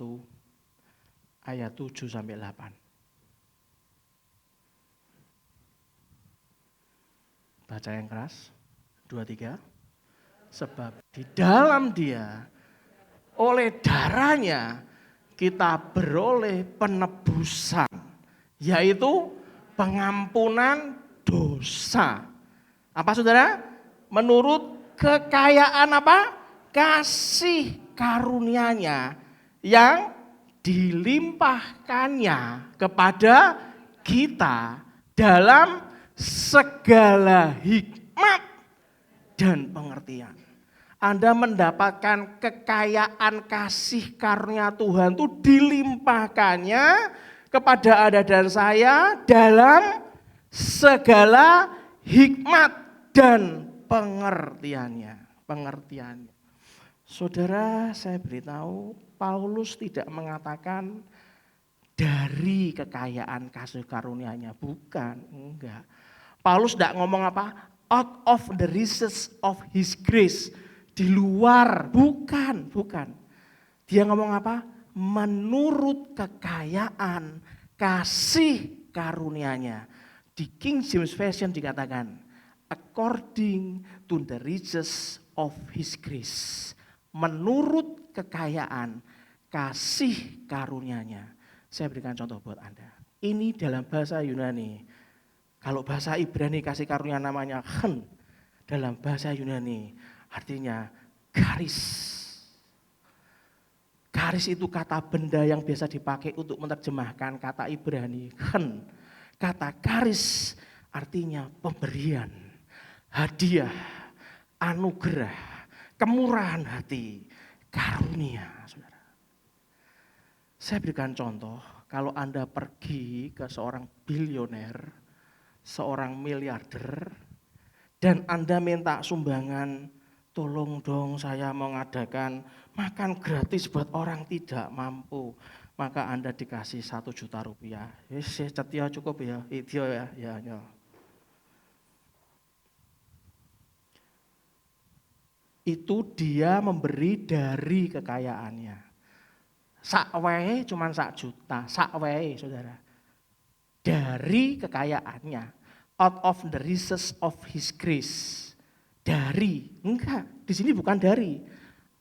ayat 7 sampai 8. Baca yang keras. 2-3. Sebab di dalam Dia oleh darahnya kita beroleh penebusan, yaitu pengampunan dosa. Apa saudara? Menurut kekayaan apa? kasih karunia-Nya yang dilimpahkannya kepada kita dalam segala hikmat dan pengertian. Anda mendapatkan kekayaan kasih karunia Tuhan itu dilimpahkannya kepada Anda dan saya dalam segala hikmat dan pengertiannya. Saudara, saya beritahu, Paulus tidak mengatakan dari kekayaan kasih karunia-Nya, bukan, enggak. Paulus tidak ngomong apa? Out of the riches of his grace. Di luar, bukan. Dia ngomong apa? Menurut kekayaan kasih karunia-Nya. Di King James Version dikatakan, according to the riches of his grace. Menurut kekayaan kasih karunia-Nya. Saya berikan contoh buat Anda. Ini dalam bahasa Yunani. Kalau bahasa Ibrani kasih karunia namanya chen. Dalam bahasa Yunani artinya garis. Garis itu kata benda yang biasa dipakai untuk menerjemahkan kata Ibrani chen. Kata garis artinya pemberian, hadiah, anugerah, kemurahan hati, karunia, saudara. Saya berikan contoh, kalau Anda pergi ke seorang bilioner, seorang miliarder, dan Anda minta sumbangan, tolong dong saya mau ngadakan makan gratis buat orang tidak mampu. Maka Anda dikasih 1 juta rupiah. Cetia cukup ya, itu ya. Itu dia memberi dari kekayaannya. Sakwae cuma 1 juta, sakwae saudara. Dari kekayaannya, out of the riches of his grace. Dari, enggak, di sini bukan dari.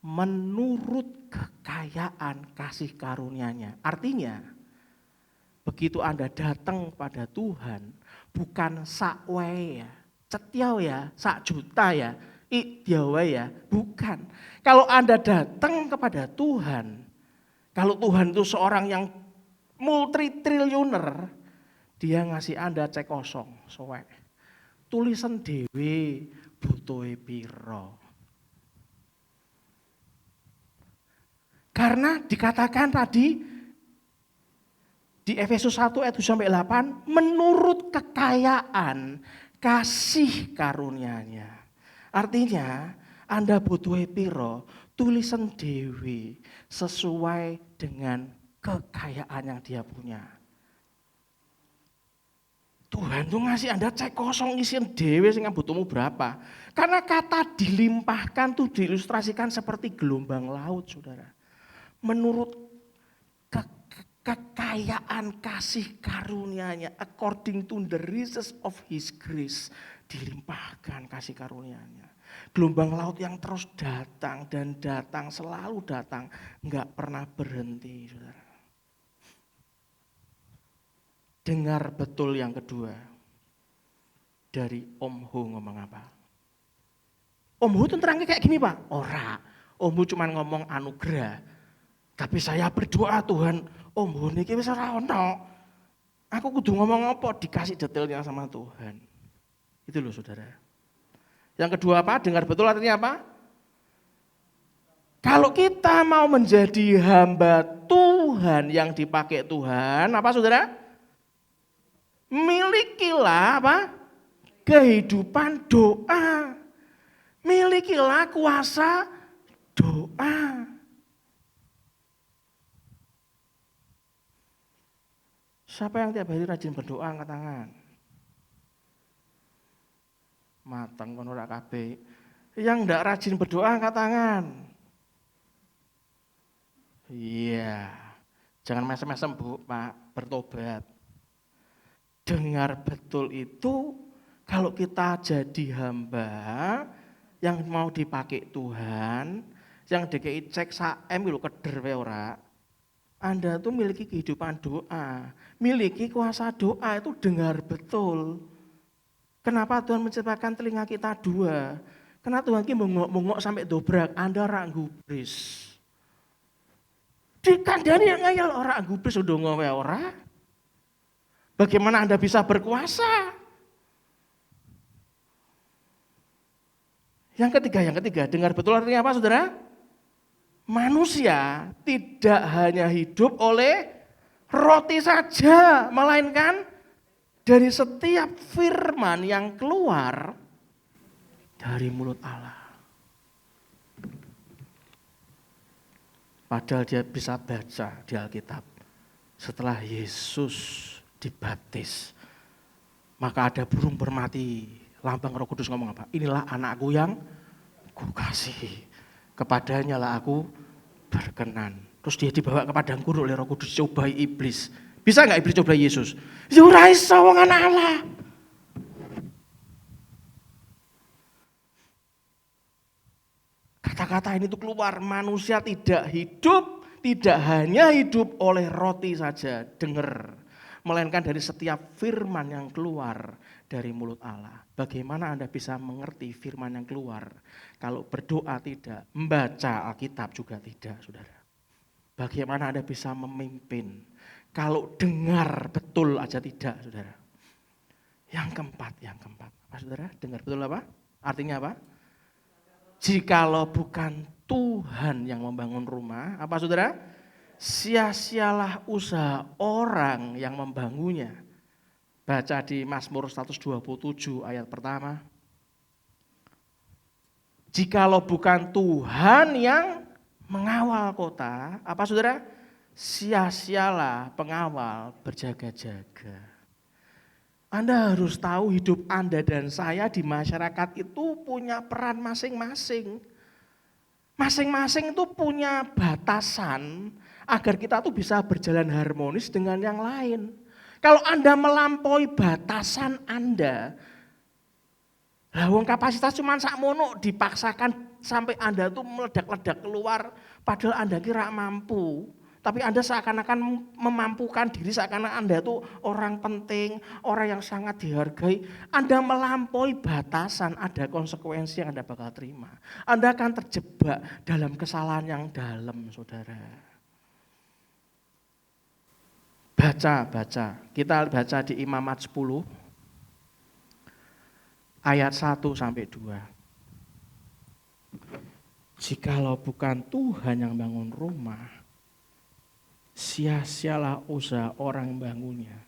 Menurut kekayaan kasih karunia-Nya. Artinya, begitu Anda datang pada Tuhan, bukan sakwae ya, cetiau ya, 1 juta ya, diawe ya, bukan. Kalau Anda datang kepada Tuhan, kalau Tuhan itu seorang yang multi-triliuner, dia ngasih Anda cek kosong, soek. Tulisan dewe butuhe piro. Karena dikatakan tadi di Efesus 1 ayat 7-8, menurut kekayaan kasih karunia-Nya. Artinya Anda butuhe piro, tulisan dewe sesuai dengan kekayaan yang dia punya. Tuhan tuh ngasih Anda cek kosong isian dewe sehingga butuhmu berapa. Karena kata dilimpahkan tuh diilustrasikan seperti gelombang laut, saudara. Menurut kekayaan kasih karunia-Nya, according to the riches of his grace, dilimpahkan kasih karunia-Nya. Gelombang laut yang terus datang dan datang, selalu datang, enggak pernah berhenti, saudara. Dengar betul yang kedua. Dari Om Ho ngomong apa? Om Ho tuh terangnya kayak gini Pak. Ora, Om Ho cuma ngomong anugerah. Tapi saya berdoa Tuhan, Om Ho niki wis ora ono. Aku kudu ngomong apa? Dikasih detailnya sama Tuhan. Itu loh saudara. Yang kedua apa? Dengar betul artinya apa? Kalau kita mau menjadi hamba Tuhan yang dipakai Tuhan, apa saudara? Milikilah apa? Kehidupan doa. Milikilah kuasa doa. Siapa yang tiap hari rajin berdoa angkat tangan? Mateng kono ora kabeh. Yang ndak rajin berdoa angkat tangan. Iya. Jangan mesem-mesem Bu, Pak, bertobat. Dengar betul itu, kalau kita jadi hamba yang mau dipakai Tuhan, yang DKI cek saem lho keder wae ora. Anda tuh miliki kehidupan doa, miliki kuasa doa, itu dengar betul. Kenapa Tuhan menciptakan telinga kita 2? Karena Tuhan ki bengok-bengok sampai dobrak, Anda ora gubris. Dikandani yang ngayal ora gubris udah ngawe ora. Bagaimana Anda bisa berkuasa? Yang ketiga, dengar betul artinya apa saudara? Manusia tidak hanya hidup oleh roti saja, melainkan dari setiap firman yang keluar dari mulut Allah. Padahal dia bisa baca di Alkitab. Setelah Yesus dibaptis, maka ada burung bermati. Lambang Roh Kudus ngomong apa? Inilah anakku yang kukasihi. Kepadanya lah aku berkenan. Terus dia dibawa ke padang gurun oleh Roh Kudus, cobai iblis. Bisa nggak iblis cobai Yesus? Ya ora iso wong anak Allah. Kata-kata ini tuh keluar, manusia tidak hanya hidup oleh roti saja, dengar. Melainkan dari setiap firman yang keluar dari mulut Allah. Bagaimana Anda bisa mengerti firman yang keluar? Kalau berdoa tidak, membaca Alkitab juga tidak, saudara. Bagaimana Anda bisa memimpin? Kalau dengar betul aja tidak, saudara. Yang keempat. Apa saudara? Dengar betul apa? Artinya apa? Jikalau bukan Tuhan yang membangun rumah, apa saudara? Sia-sialah usaha orang yang membangunnya. Baca di Mazmur 127 ayat pertama. Jikalau bukan Tuhan yang mengawal kota, apa saudara? Sia-sialah pengawal berjaga-jaga. Anda harus tahu hidup Anda dan saya di masyarakat itu punya peran masing-masing. Masing-masing itu punya batasan agar kita tuh bisa berjalan harmonis dengan yang lain. Kalau Anda melampaui batasan Anda, wong kapasitas cuma sakmono dipaksakan sampai Anda tuh meledak-ledak keluar, padahal Anda kira mampu. Tapi Anda seakan-akan memampukan diri, seakan-akan Anda tuh orang penting, orang yang sangat dihargai. Anda melampaui batasan, ada konsekuensi yang Anda bakal terima. Anda akan terjebak dalam kesalahan yang dalam, saudara. Baca. Kita baca di Imamat 10, ayat 1-2. Jikalau bukan Tuhan yang bangun rumah, sia-sialah usaha orang bangunnya.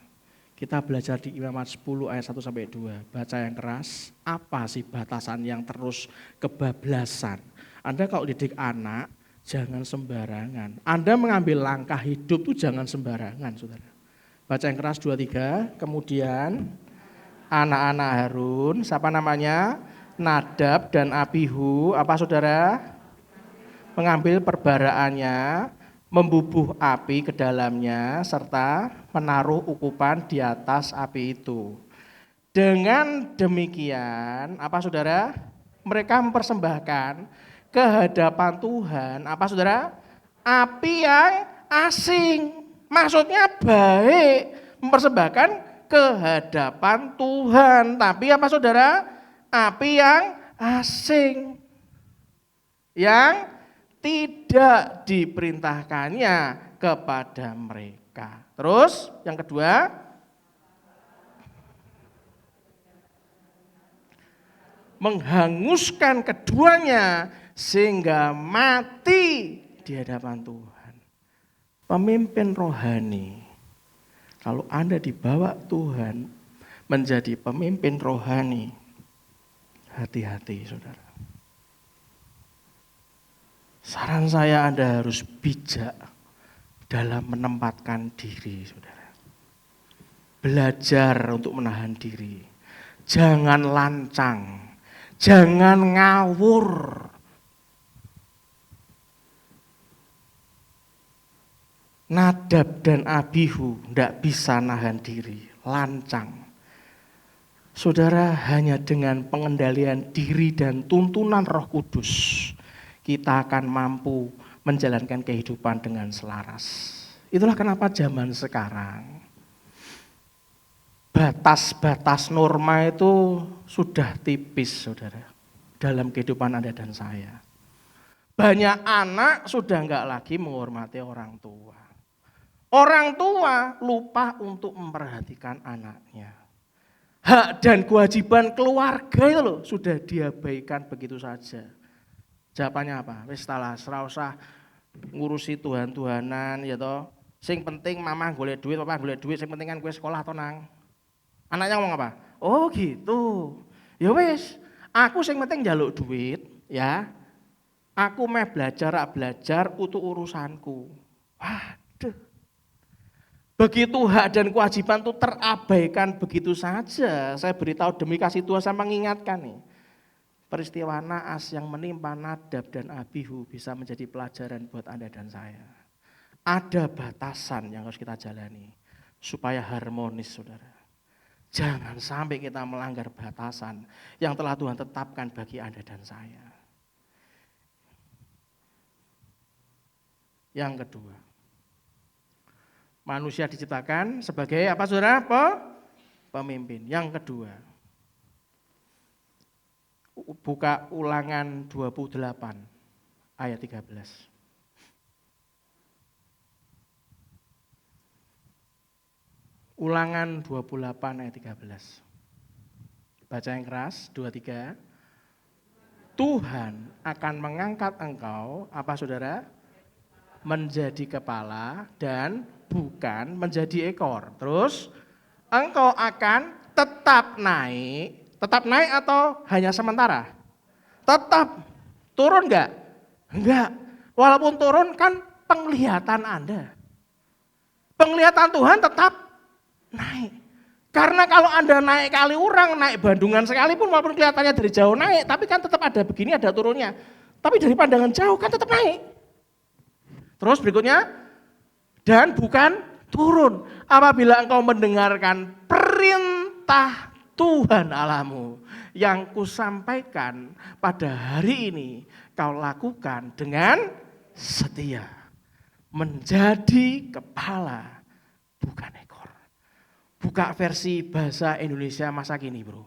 Kita belajar di Imamat 10 ayat 1-2. Baca yang keras, apa sih batasan yang terus kebablasan? Anda kalau didik anak, jangan sembarangan. Anda mengambil langkah hidup itu jangan sembarangan, saudara. Baca yang keras 2-3, kemudian anak-anak Harun, siapa namanya? Nadab dan Abihu, apa saudara? Mengambil perbaraannya, membubuh api ke dalamnya, serta menaruh ukupan di atas api itu. Dengan demikian, apa saudara? Mereka mempersembahkan ke hadapan Tuhan, apa saudara? Api yang asing. Maksudnya baik, mempersembahkan ke hadapan Tuhan. Tapi apa saudara? Api yang asing. Yang tidak diperintahkannya kepada mereka. Terus yang kedua, menghanguskan keduanya sehingga mati di hadapan Tuhan. Pemimpin rohani, kalau Anda dibawa Tuhan menjadi pemimpin rohani, hati-hati saudara. Saran saya Anda harus bijak dalam menempatkan diri, saudara. Belajar untuk menahan diri. Jangan lancang, jangan ngawur. Nadab dan Abihu tidak bisa nahan diri, lancang. Saudara, hanya dengan pengendalian diri dan tuntunan Roh Kudus, kita akan mampu menjalankan kehidupan dengan selaras. Itulah kenapa zaman sekarang batas-batas norma itu sudah tipis, saudara. dalam kehidupan Anda dan saya. Banyak anak sudah enggak lagi menghormati orang tua. Orang tua lupa untuk memperhatikan anaknya. Hak dan kewajiban keluarga itu loh sudah diabaikan begitu saja. Jawabannya apa? Wis talah, ora usah ngurusi Tuhan-Tuhanan ya toh. Sing penting mama golek duit, papa golek duit, sing penting kan kowe sekolah to nang. Anaknya ngomong apa? Oh gitu. Ya wis, aku sing penting njaluk duit ya. Aku meh belajar untuk urusanku. Waduh. Begitu hak dan kewajiban itu terabaikan begitu saja. Saya beritahu demi kasih Tuhan saya mengingatkan nih. Peristiwa naas yang menimpa Nadab dan Abihu bisa menjadi pelajaran buat Anda dan saya. Ada batasan yang harus kita jalani supaya harmonis, saudara. Jangan sampai kita melanggar batasan yang telah Tuhan tetapkan bagi Anda dan saya. Yang kedua, manusia diciptakan sebagai apa saudara? Pemimpin. Yang kedua, buka Ulangan 28 ayat 13. Ulangan 28 ayat 13. Baca yang keras, 23. Tuhan akan mengangkat engkau, apa saudara? Menjadi kepala dan bukan menjadi ekor. Terus engkau akan tetap naik atau hanya sementara? Tetap. Turun enggak? Enggak. Walaupun turun kan penglihatan Anda. Penglihatan Tuhan tetap naik. Karena kalau Anda naik kali orang, naik Bandungan sekalipun walaupun kelihatannya dari jauh naik, tapi kan tetap ada begini, ada turunnya. Tapi dari pandangan jauh kan tetap naik. Terus berikutnya, dan bukan turun. Apabila engkau mendengarkan perintah Tuhan Allahmu yang kusampaikan pada hari ini, kau lakukan dengan setia. Menjadi kepala, bukan ekor. Buka versi bahasa Indonesia masa kini, bro.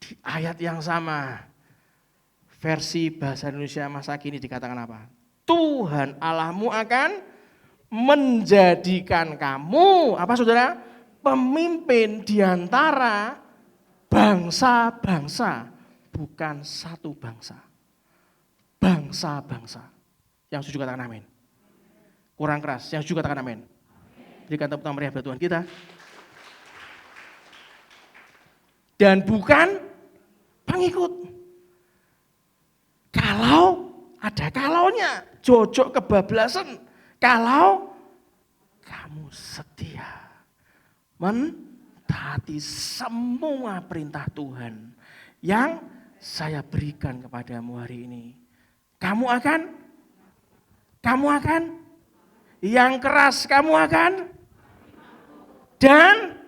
Di ayat yang sama, versi bahasa Indonesia masa kini dikatakan apa? Tuhan Allahmu akan menjadikan kamu, apa saudara? Pemimpin di antara bangsa-bangsa, bukan satu bangsa. Bangsa-bangsa. Yang setuju katakan amin. Kurang keras, yang setuju katakan amin. Berikan tepuk tangan meriah buat Tuhan kita. Dan bukan pengikut. Kalau ada kalaunya, jojok kebablasan. Kalau kamu setia mentaati semua perintah Tuhan yang saya berikan kepadamu hari ini. Kamu akan yang keras kamu akan dan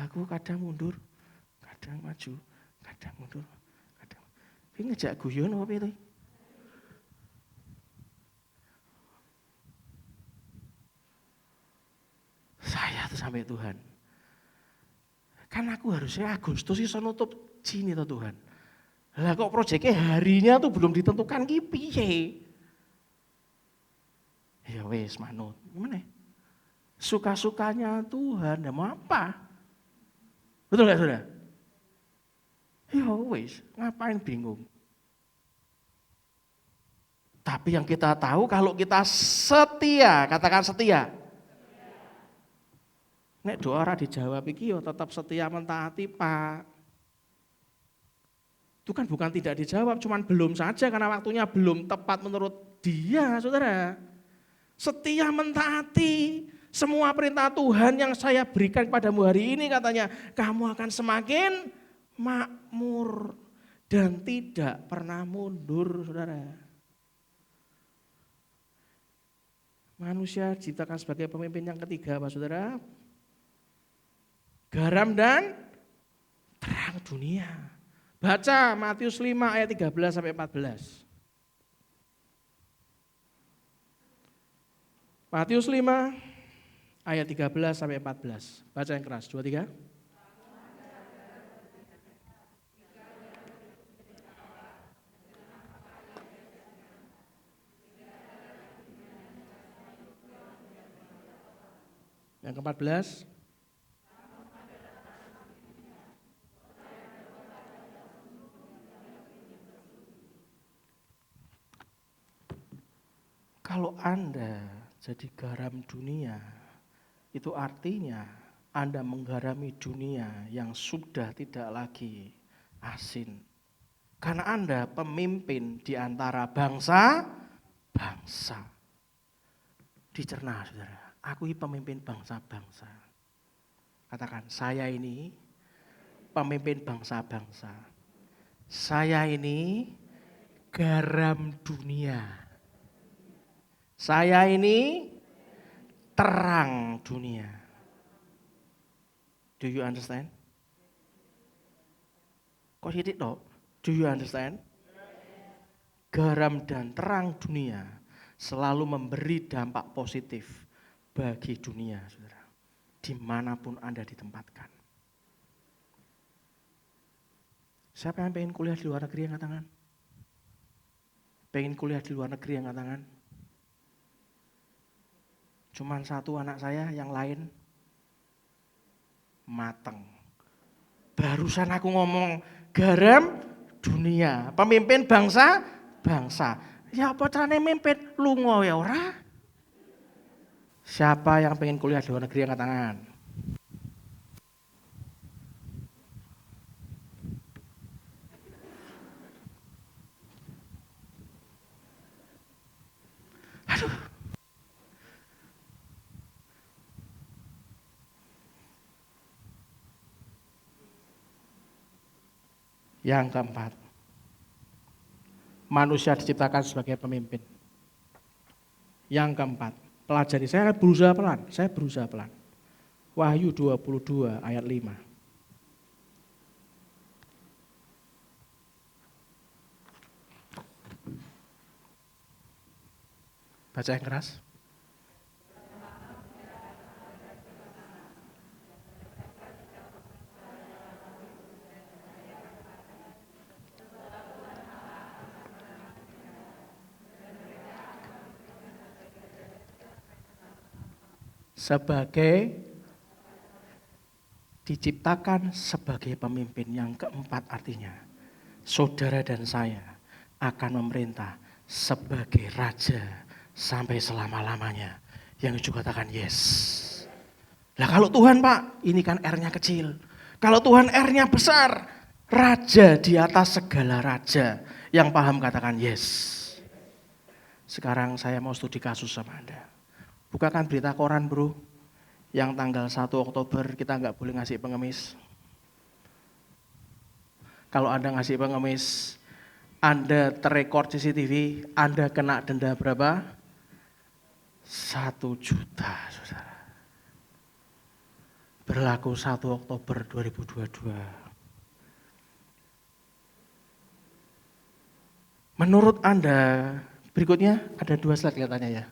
aku kadang mundur, kadang maju, kadang mundur, kadang. Ini ngejak guyon apa itu? Saya tuh sampai Tuhan. Kan aku harusnya Agustus iso nutup sini tuh Tuhan. Lah kok proyeknya harinya tuh belum ditentukan ki piye? Ya wes manut. Gimana? Suka-sukanya Tuhan, ya mau apa? Betul nggak saudara? Ya wis, ngapain bingung? Tapi yang kita tahu kalau kita setia, katakan setia. Nek doa ora dijawab iki yo tetap setia mentaati, Pak. Itu kan bukan tidak dijawab, cuman belum saja karena waktunya belum tepat menurut dia, saudara. Setia mentaati semua perintah Tuhan yang saya berikan kepadamu hari ini, katanya kamu akan semakin makmur dan tidak pernah mundur, saudara. Manusia diciptakan sebagai pemimpin yang ketiga, Pak saudara. Garam dan terang dunia. Baca Matius 5 ayat 13 sampai 14. Matius 5 ayat 13 sampai 14. Baca yang keras, 2, 3. Yang ke-14. Kalau Anda jadi garam dunia, itu artinya Anda menggarami dunia yang sudah tidak lagi asin. Karena Anda pemimpin di antara bangsa-bangsa. Dicerna, saudara. Aku ini pemimpin bangsa-bangsa. Katakan, saya ini pemimpin bangsa-bangsa. Saya ini garam dunia. Saya ini terang dunia. Do you understand? Kok sidik toh? Do you understand? Garam dan terang dunia selalu memberi dampak positif bagi dunia, saudara. Dimanapun Anda ditempatkan. Siapa yang pengen kuliah di luar negeri yang tangan? Pengen kuliah di luar negeri yang tangan? Cuman satu anak saya, yang lain mateng. Barusan aku ngomong garam dunia, pemimpin bangsa. Ya apa caranya mimpin? Lungo ya ora? Siapa yang pengen kuliah di luar negeri angkat tangan? Aduh. Yang keempat, manusia diciptakan sebagai pemimpin. Yang keempat, pelajari. Saya berusaha pelan. Wahyu 22 ayat 5. Baca yang keras. Sebagai diciptakan sebagai pemimpin. Yang keempat artinya, saudara dan saya akan memerintah sebagai raja sampai selama-lamanya. Yang juga katakan yes. Lah kalau Tuhan Pak, ini kan R-nya kecil. Kalau Tuhan R-nya besar, raja di atas segala raja. Yang paham katakan yes. Sekarang saya mau studi kasus sama Anda. Bukakan berita koran bro, yang tanggal 1 Oktober kita nggak boleh ngasih pengemis. Kalau Anda ngasih pengemis, Anda terekord CCTV, Anda kena denda berapa? 1 juta, saudara. Berlaku 1 Oktober 2022. Menurut Anda, berikutnya ada 2 slide kelihatannya ya.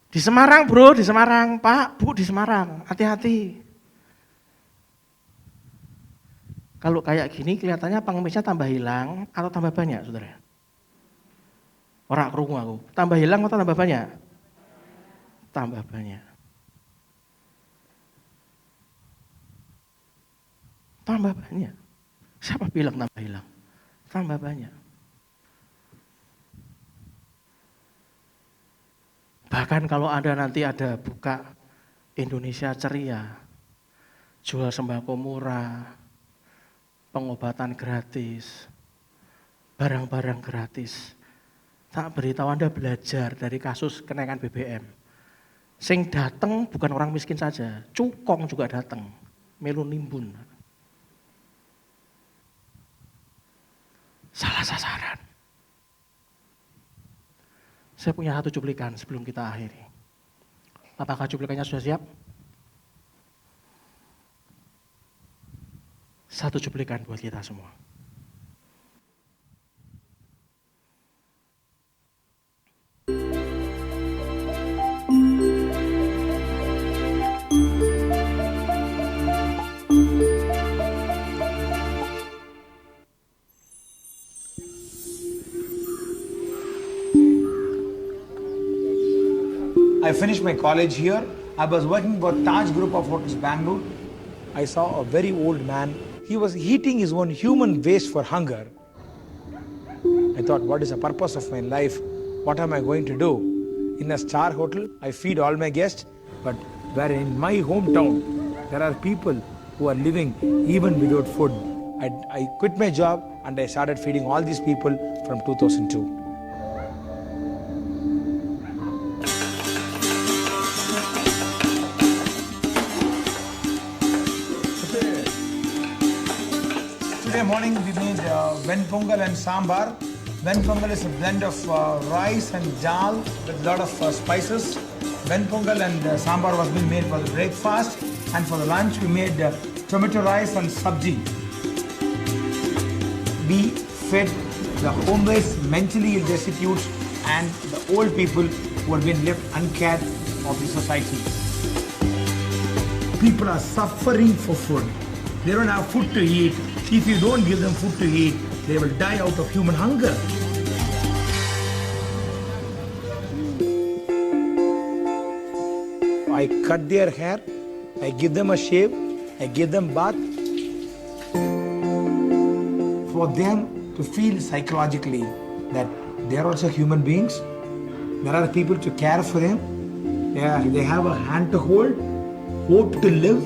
Di Semarang bro, di Semarang. Pak, Bu di Semarang, hati-hati. Kalau kayak gini kelihatannya pengemisnya tambah hilang atau tambah banyak saudara? Ora krungu aku. Tambah hilang atau tambah banyak? Tambah banyak. Tambah banyak. Siapa bilang tambah hilang? Tambah banyak. Bahkan kalau Anda nanti ada buka Indonesia Ceria, jual sembako murah, pengobatan gratis, barang-barang gratis. Tak beritahu Anda belajar dari kasus kenaikan BBM. Sing datang bukan orang miskin saja, cukong juga datang, melu nimbun. Salah sasaran. Saya punya 1 cuplikan sebelum kita akhiri. Apakah cuplikannya sudah siap? 1 cuplikan buat kita semua. I finished my college here. I was working for Taj Group of Hotels, Bangalore. I saw a very old man. He was eating his own human waste for hunger. I thought, what is the purpose of my life? What am I going to do? In a star hotel, I feed all my guests, but where in my hometown, there are people who are living even without food. I quit my job and I started feeding all these people from 2002. Today morning we made ven pongal and sambar. Ven pongal is a blend of rice and dal with a lot of spices. Ven pongal and sambar was being made for the breakfast, and for the lunch we made tomato rice and sabji. We fed the homeless, mentally ill destitutes and the old people who are being left uncared of the society. People are suffering for food. They don't have food to eat. If you don't give them food to eat, they will die out of human hunger. I cut their hair, I give them a shave, I give them bath. For them to feel psychologically that they are also human beings, there are people to care for them, they have a hand to hold, hope to live.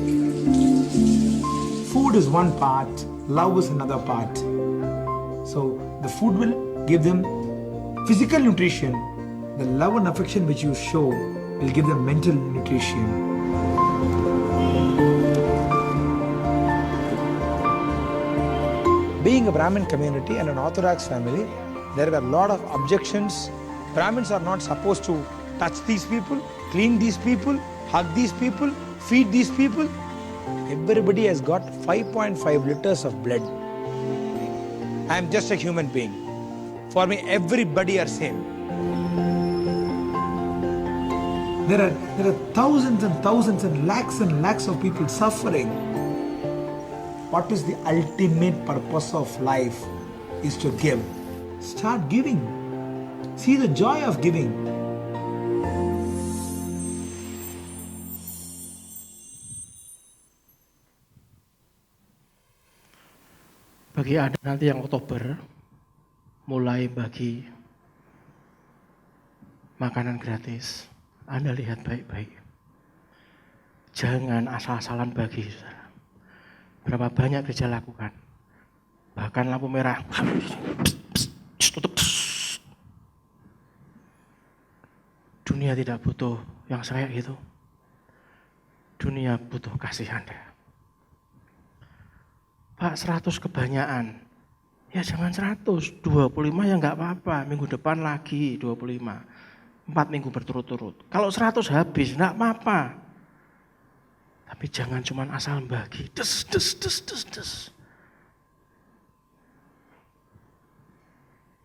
Food is one part, love is another part. So the food will give them physical nutrition. The love and affection which you show will give them mental nutrition. Being a Brahmin community and an Orthodox family, there are a lot of objections. Brahmins are not supposed to touch these people, clean these people, hug these people, feed these people. Everybody has got 5.5 liters of blood. I am just a human being. For me, everybody are same. There are thousands and thousands and lakhs of people suffering. What is the ultimate purpose of life? Is to give. Start giving. See the joy of giving. Bagi Anda nanti yang Oktober, mulai bagi makanan gratis, Anda lihat baik-baik. Jangan asal-asalan bagi, saudara. Berapa banyak gereja lakukan. Bahkan lampu merah, tutup. Dunia tidak butuh yang kayak gitu. Dunia butuh kasih Anda. Pak, 100 kebanyakan. Ya jangan 100, 25 ya nggak apa-apa. Minggu depan lagi 25. 4 minggu berturut-turut. Kalau 100 habis, nggak apa-apa. Tapi jangan cuma asal bagi. Des.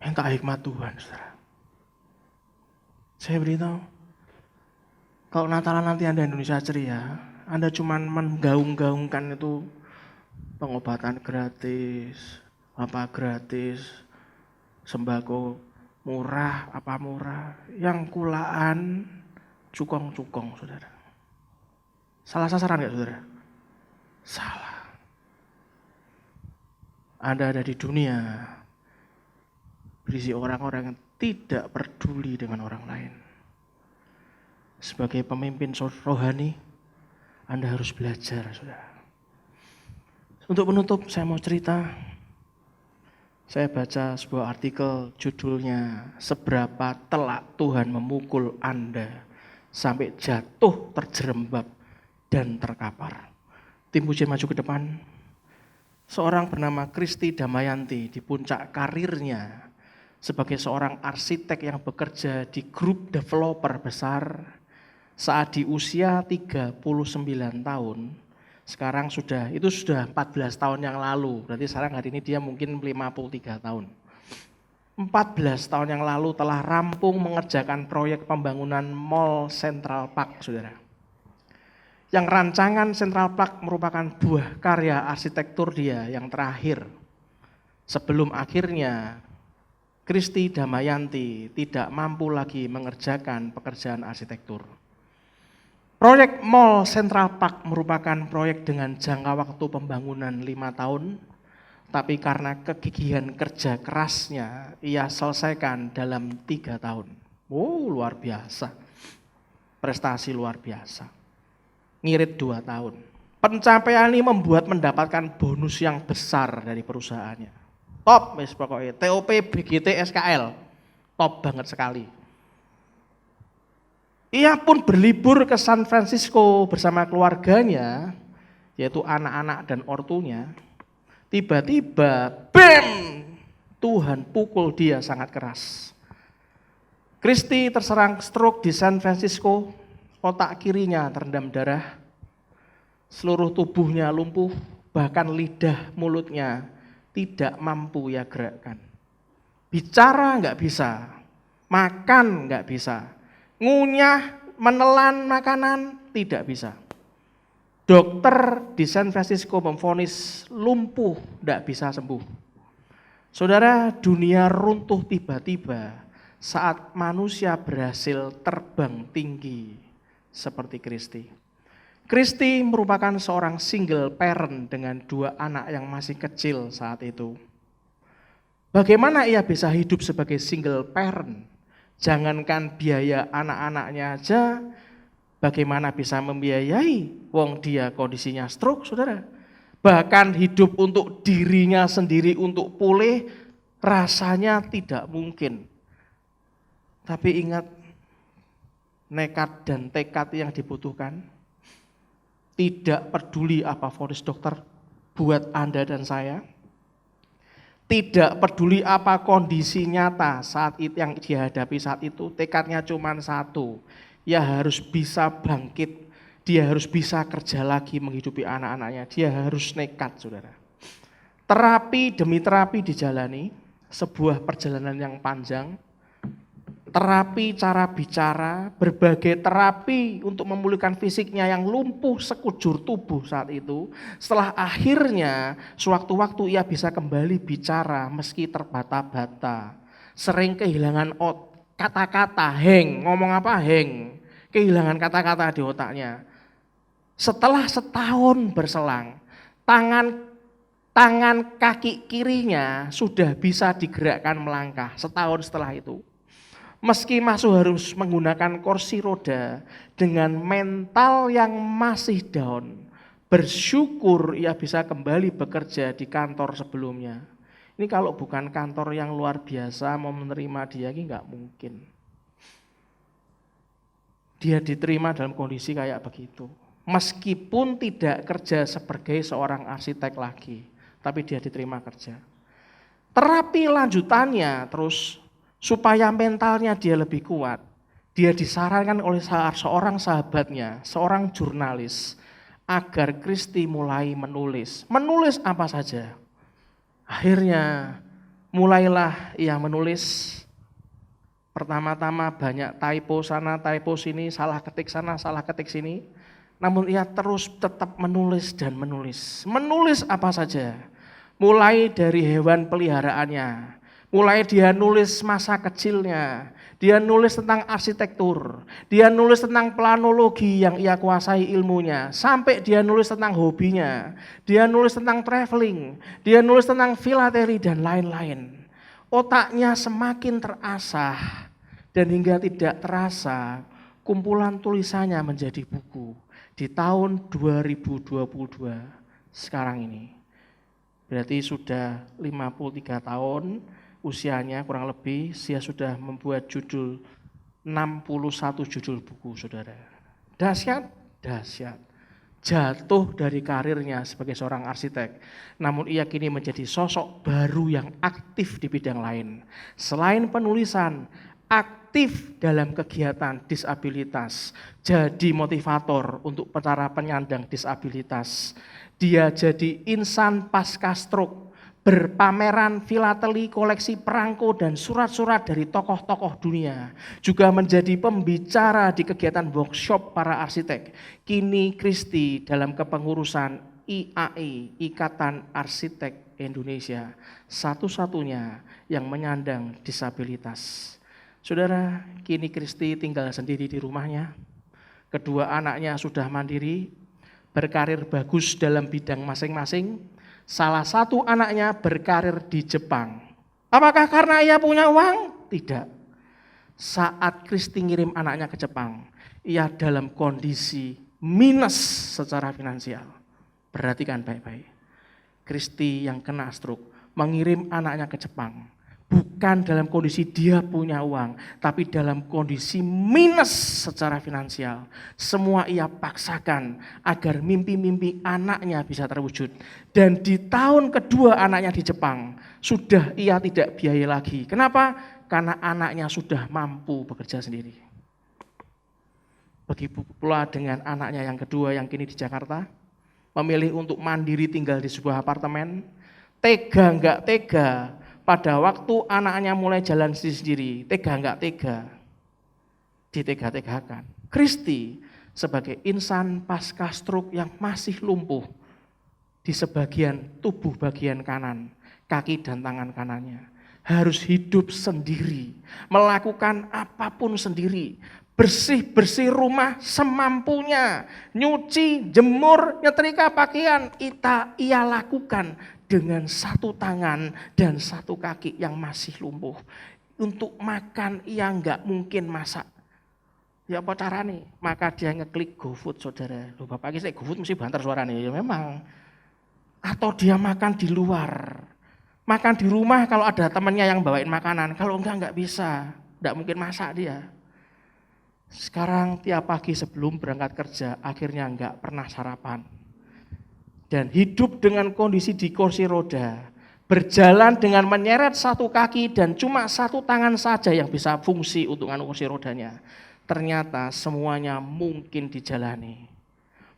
Minta hikmat Tuhan, saudara. Saya beritahu, kalau Natalan nanti Anda Indonesia ceria, Anda cuma menggaung-gaungkan itu pengobatan gratis, apa gratis, sembako murah, apa murah, yang kulaan, cukong-cukong, saudara. Salah sasaran nggak, saudara? Salah. Anda ada di dunia berisi orang-orang yang tidak peduli dengan orang lain. Sebagai pemimpin rohani, Anda harus belajar, saudara. Untuk penutup, saya mau cerita. Saya baca sebuah artikel judulnya "Seberapa Telak Tuhan Memukul Anda Sampai Jatuh Terjerembab dan Terkapar". Tim pujian maju ke depan. Seorang bernama Kristi Damayanti di puncak karirnya sebagai seorang arsitek yang bekerja di grup developer besar saat di usia 39 tahun. Sekarang sudah 14 tahun yang lalu, berarti sekarang hari ini dia mungkin 53 tahun. 14 tahun yang lalu telah rampung mengerjakan proyek pembangunan Mall Central Park, saudara. Yang rancangan Central Park merupakan buah karya arsitektur dia yang terakhir. Sebelum akhirnya Kristi Damayanti tidak mampu lagi mengerjakan pekerjaan arsitektur. Proyek Mall Central Park merupakan proyek dengan jangka waktu pembangunan 5 tahun, tapi karena kegigihan kerja kerasnya, ia selesaikan dalam 3 tahun. Oh, luar biasa. Prestasi luar biasa. Ngirit 2 tahun. Pencapaian ini membuat mendapatkan bonus yang besar dari perusahaannya. Top, wis pokoknya. TOP, BGT, SKL. Top banget sekali. Ia pun berlibur ke San Francisco bersama keluarganya, yaitu anak-anak dan ortunya. Tiba-tiba, bam! Tuhan pukul dia sangat keras. Christy terserang stroke di San Francisco, otak kirinya terendam darah, seluruh tubuhnya lumpuh, bahkan lidah mulutnya tidak mampu ia gerakkan. Bicara nggak bisa, makan nggak bisa, ngunyah, menelan makanan tidak bisa. Dokter di San Francisco memvonis lumpuh, nggak bisa sembuh. Saudara, dunia runtuh tiba-tiba saat manusia berhasil terbang tinggi seperti Christy. Christy merupakan seorang single parent dengan 2 anak yang masih kecil saat itu. Bagaimana ia bisa hidup sebagai single parent? Jangankan biaya anak-anaknya aja, bagaimana bisa membiayai? Wong dia kondisinya stroke, saudara. Bahkan hidup untuk dirinya sendiri untuk pulih, rasanya tidak mungkin. Tapi ingat, nekat dan tekad yang dibutuhkan, tidak peduli apa vonis dokter buat Anda dan saya, tidak peduli apa kondisi nyata saat itu yang dihadapi saat itu, tekadnya cuma satu, ia harus bisa bangkit, dia harus bisa kerja lagi menghidupi anak-anaknya, dia harus nekat, saudara. Terapi demi terapi dijalani, sebuah perjalanan yang panjang, terapi cara bicara, berbagai terapi untuk memulihkan fisiknya yang lumpuh sekujur tubuh saat itu. Setelah akhirnya sewaktu-waktu ia bisa kembali bicara meski terbata-bata. Sering kehilangan kata-kata, hang, ngomong apa hang, kehilangan kata-kata di otaknya. Setelah setahun berselang, tangan kaki kirinya sudah bisa digerakkan melangkah setahun setelah itu. Meski masih harus menggunakan kursi roda dengan mental yang masih down, bersyukur ia bisa kembali bekerja di kantor sebelumnya. Ini kalau bukan kantor yang luar biasa mau menerima dia ini nggak mungkin. Dia diterima dalam kondisi kayak begitu. Meskipun tidak kerja sebagai seorang arsitek lagi, tapi dia diterima kerja. Terapi lanjutannya terus supaya mentalnya dia lebih kuat, dia disarankan oleh seorang sahabatnya, seorang jurnalis, agar Christy mulai menulis. Menulis apa saja. Akhirnya mulailah ia menulis. Pertama-tama banyak typo sana, typo sini, salah ketik sana, salah ketik sini. Namun ia terus tetap menulis dan menulis. Menulis apa saja. Mulai dari hewan peliharaannya, mulai dia nulis masa kecilnya, dia nulis tentang arsitektur, dia nulis tentang planologi yang ia kuasai ilmunya, sampai dia nulis tentang hobinya, dia nulis tentang traveling, dia nulis tentang filateri dan lain-lain. Otaknya semakin terasah dan hingga tidak terasa kumpulan tulisannya menjadi buku di tahun 2022 sekarang ini. Berarti sudah 53 tahun usianya kurang lebih, dia sudah membuat 61 judul buku, saudara. Dahsyat, dahsyat. Jatuh dari karirnya sebagai seorang arsitek, namun ia kini menjadi sosok baru yang aktif di bidang lain. Selain penulisan, aktif dalam kegiatan disabilitas, jadi motivator untuk para penyandang disabilitas. Dia jadi insan pasca stroke, berpameran filateli, koleksi perangko dan surat-surat dari tokoh-tokoh dunia. Juga menjadi pembicara di kegiatan workshop para arsitek. Kini Christy dalam kepengurusan IAI, Ikatan Arsitek Indonesia, satu-satunya yang menyandang disabilitas. Saudara, kini Christy tinggal sendiri di rumahnya. Kedua anaknya sudah mandiri, berkarir bagus dalam bidang masing-masing. Salah satu anaknya berkarir di Jepang. Apakah karena ia punya uang? Tidak. Saat Kristi ngirim anaknya ke Jepang, ia dalam kondisi minus secara finansial. Perhatikan baik-baik. Kristi yang kena stroke mengirim anaknya ke Jepang. Bukan dalam kondisi dia punya uang, tapi dalam kondisi minus secara finansial. Semua ia paksakan agar mimpi-mimpi anaknya bisa terwujud. Dan di tahun kedua anaknya di Jepang, sudah ia tidak biaya lagi. Kenapa? Karena anaknya sudah mampu bekerja sendiri. Begitu pula dengan anaknya yang kedua yang kini di Jakarta, memilih untuk mandiri tinggal di sebuah apartemen. Tega enggak tega, pada waktu anaknya mulai jalan sendiri, tega enggak tega, ditega-tegakan. Kristi sebagai insan pasca stroke yang masih lumpuh di sebagian tubuh bagian kanan, kaki dan tangan kanannya, harus hidup sendiri, melakukan apapun sendiri, bersih-bersih rumah semampunya, nyuci, jemur, nyetrika pakaian, ia lakukan dengan satu tangan dan satu kaki yang masih lumpuh. Untuk makan ia enggak mungkin masak. Ya apa caranya? Maka dia ngeklik GoFood, saudara. Loh, Bapak ini GoFood mesti banter suaranya. Ya memang. Atau dia makan di luar. Makan di rumah kalau ada temannya yang bawain makanan. Kalau enggak bisa. Enggak mungkin masak dia. Sekarang tiap pagi sebelum berangkat kerja, akhirnya enggak pernah sarapan. Dan hidup dengan kondisi di kursi roda, berjalan dengan menyeret satu kaki dan cuma satu tangan saja yang bisa fungsi untuk kursi rodanya. Ternyata semuanya mungkin dijalani.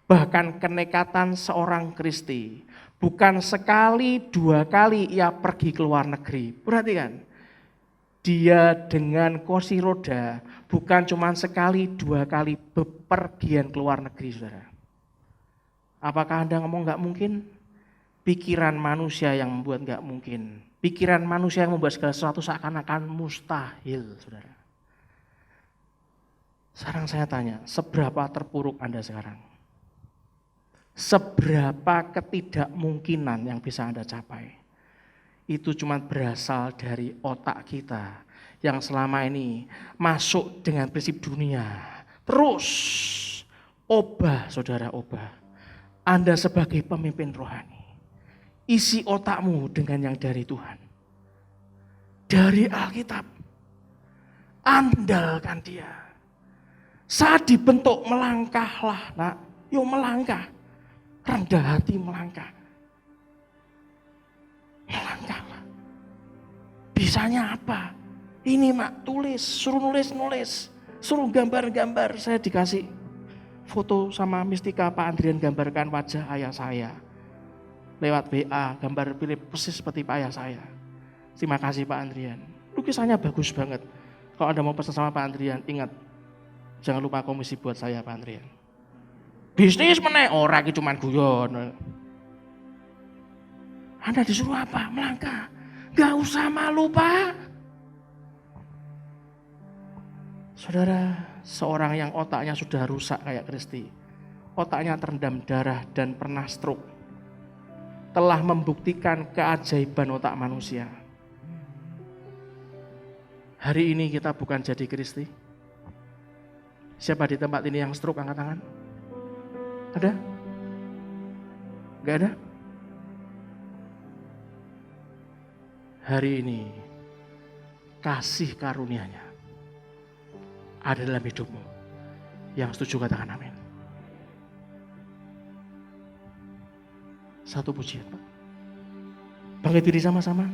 Bahkan kenekatan seorang Kristi, bukan sekali dua kali ia pergi ke luar negeri. Perhatikan, dia dengan kursi roda bukan cuma sekali dua kali bepergian ke luar negeri, saudara. Apakah Anda ngomong nggak mungkin? Pikiran manusia yang membuat nggak mungkin. Pikiran manusia yang membuat segala sesuatu seakan-akan mustahil, saudara. Sekarang saya tanya, seberapa terpuruk Anda sekarang? Seberapa ketidakmungkinan yang bisa Anda capai? Itu cuma berasal dari otak kita yang selama ini masuk dengan prinsip dunia. Terus, obah, saudara, obah. Anda sebagai pemimpin rohani, isi otakmu dengan yang dari Tuhan. Dari Alkitab, andalkan dia. Saat dibentuk melangkahlah, nak, yuk melangkah. Rendah hati melangkah. Melangkahlah. Bisanya apa? Ini mak, tulis, suruh nulis. Suruh gambar-gambar, saya dikasih foto sama Mistika, Pak Andrian gambarkan wajah ayah saya. Lewat WA, gambar pilih persis seperti Pak ayah saya. Terima kasih Pak Andrian. Lukisannya bagus banget. Kalau Anda mau pesan sama Pak Andrian, ingat, jangan lupa komisi buat saya Pak Andrian. Bisnis meneh, ora iki cuman guyon. Anda disuruh apa? Melangkah. Gak usah malu Pak. Saudara, seorang yang otaknya sudah rusak kayak Kristi, otaknya terendam darah dan pernah stroke, telah membuktikan keajaiban otak manusia. Hari ini kita bukan jadi Kristi. Siapa di tempat ini yang stroke, angkat tangan? Ada? Gak ada? Hari ini kasih karunia-Nya ada dalam hidupmu. Yang setuju katakan amin. Satu pujian, Pak. Bangkit diri sama-sama.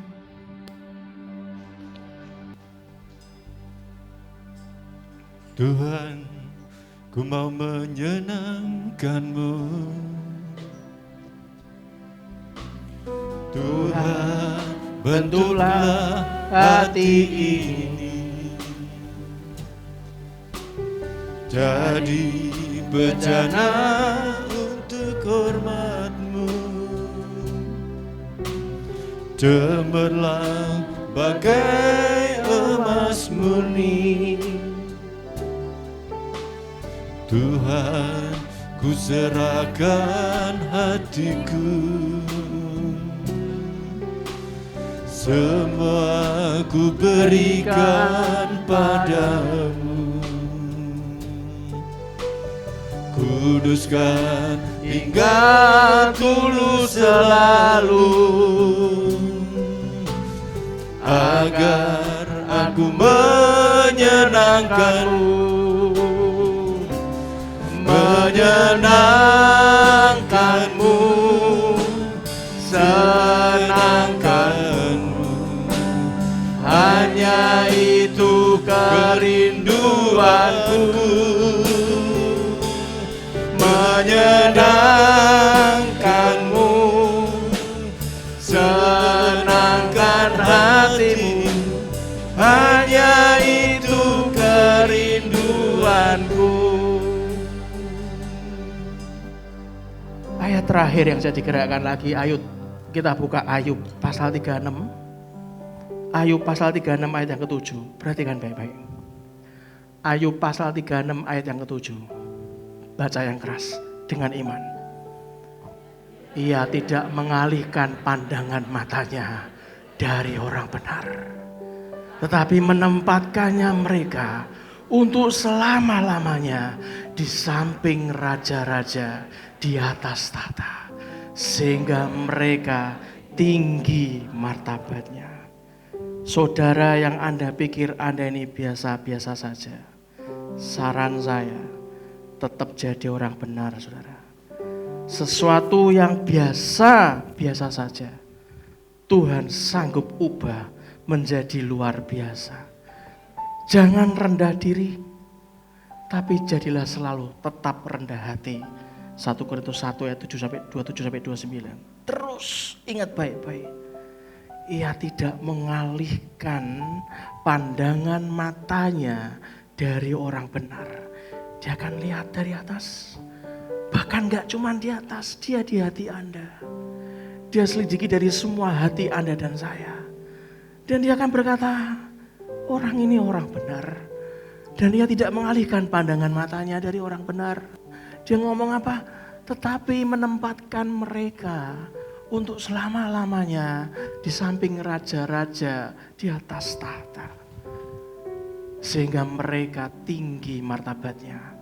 Tuhan, ku mau menyenangkan-Mu. Tuhan, bentuklah hati ini jadi bejana untuk hormat-Mu. Cemerlang bagai emas murni. Tuhan, ku serahkan hatiku, semua ku berikan padamu. Kuduskan hingga tulus selalu, agar aku menyenangkanmu, menyenangkanmu, senangkanmu. Hanya itu kerinduanku, menyenangkanmu, senangkan hatimu. Hanya itu kerinduanku. Ayat terakhir yang saya digerakkan lagi, Ayub. Kita buka Ayub pasal 36. Ayub pasal 36 ayat yang ke-7. Perhatikan baik-baik. Ayub pasal 36 ayat yang ke-7. Baca yang keras dengan iman. Ia tidak mengalihkan pandangan matanya dari orang benar, tetapi menempatkannya mereka untuk selama-lamanya di samping raja-raja di atas tahta, sehingga mereka tinggi martabatnya. Saudara yang Anda pikir Anda ini biasa-biasa saja, saran saya tetap jadi orang benar, saudara. Sesuatu yang biasa-biasa saja, Tuhan sanggup ubah menjadi luar biasa. Jangan rendah diri, tapi jadilah selalu tetap rendah hati. 1 Korintus 1 ayat 27-29. Terus ingat baik-baik. Ia tidak mengalihkan pandangan matanya dari orang benar. Dia akan lihat dari atas. Bahkan gak cuma di atas, dia di hati Anda. Dia selidiki dari semua hati Anda dan saya. Dan dia akan berkata, orang ini orang benar. Dan dia tidak mengalihkan pandangan matanya dari orang benar. Dia ngomong apa? Tetapi menempatkan mereka untuk selama-lamanya di samping raja-raja di atas tahta. Sehingga mereka tinggi martabatnya.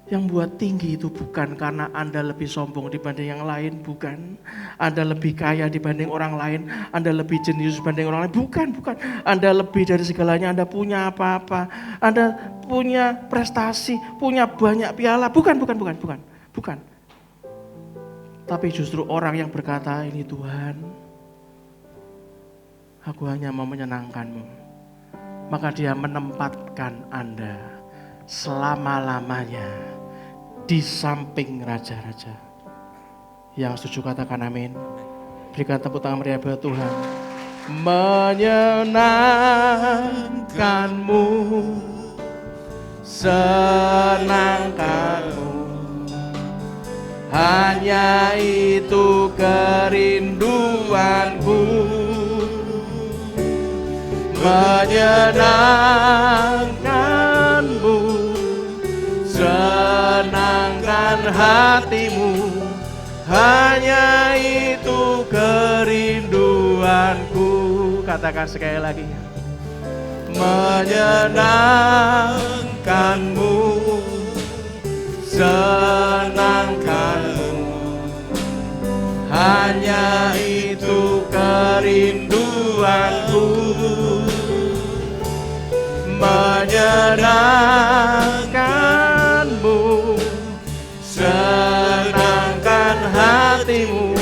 Yang buat tinggi itu bukan karena Anda lebih sombong dibanding yang lain, bukan. Anda lebih kaya dibanding orang lain, Anda lebih jenius dibanding orang lain, bukan. Anda lebih dari segalanya, Anda punya apa-apa, Anda punya prestasi, punya banyak piala, bukan. Tapi justru orang yang berkata, ini Tuhan, aku hanya mau menyenangkan-Mu. Maka dia menempatkan Anda selama-lamanya di samping raja-raja. Yang setuju katakan amin. Berikan tepuk tangan meriah buat Tuhan. Menyenangkanmu, senangkanmu, hanya itu kerinduanku. Menyenangkanmu, senangkan hatimu, hanya itu kerinduanku. Katakan sekali lagi. Menyenangkanmu, senangkanmu, hanya itu kerinduanku. Menyenangkanmu, senangkan hatimu,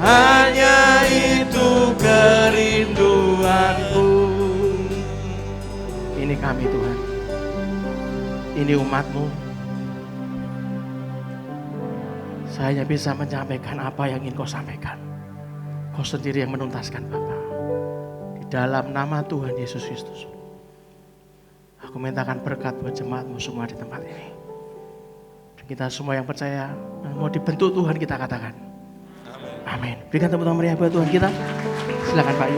hanya itu kerinduanku. Ini kami Tuhan, ini umat-Mu. Saya hanya bisa menyampaikan apa yang ingin Kau sampaikan. Kau sendiri yang menuntaskan Bapa. Di dalam nama Tuhan Yesus Kristus, aku mintakan berkat buat jemaat-Mu semua di tempat ini. Dan kita semua yang percaya mau dibentuk Tuhan, kita katakan amin. Berikan tepuk tangan meriah buat Tuhan kita. Silakan Pak Yu.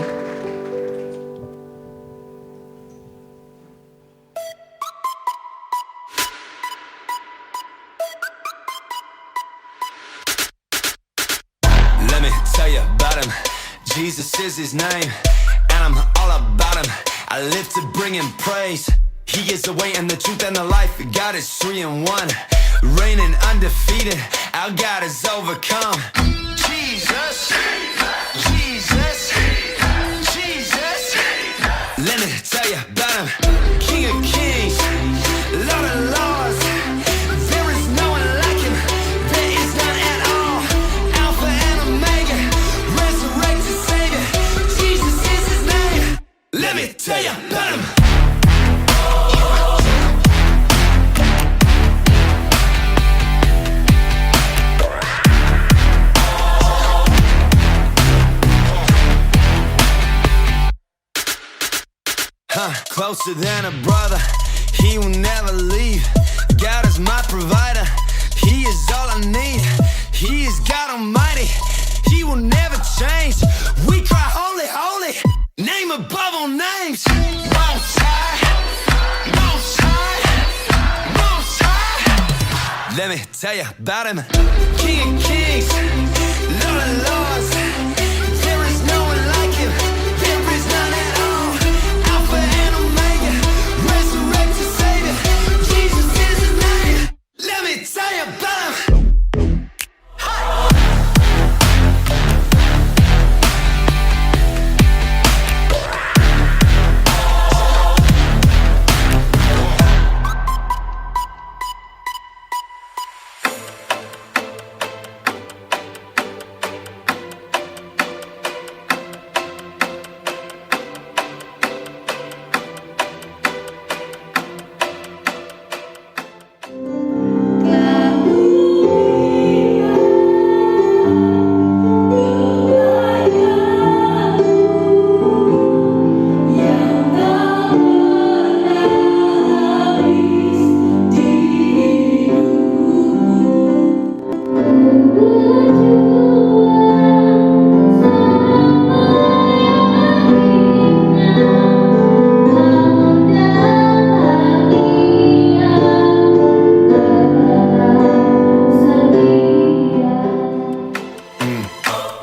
Jesus is his name, and I'm all about him. I live to bring him praise. He is the way and the truth and the life. God is 3 in 1, reigning undefeated. Our God has overcome. Jesus, Jesus, Jesus. Let me tell you about him. King of kings, Lord of lords. There is no one like him. There is none at all. Alpha and Omega, resurrected Savior. Jesus is his name. Let me tell you about him. Closer than a brother, he will never leave. God is my provider, he is all I need. He is God Almighty, he will never change. We cry holy, holy, name above all names. Most high, most high, most high. Let me tell you about him. King of kings, Lord of lords. There is no one like him. There is none at all. Alpha and Omega, resurrected Savior. Jesus is his name. Let me tell you about him.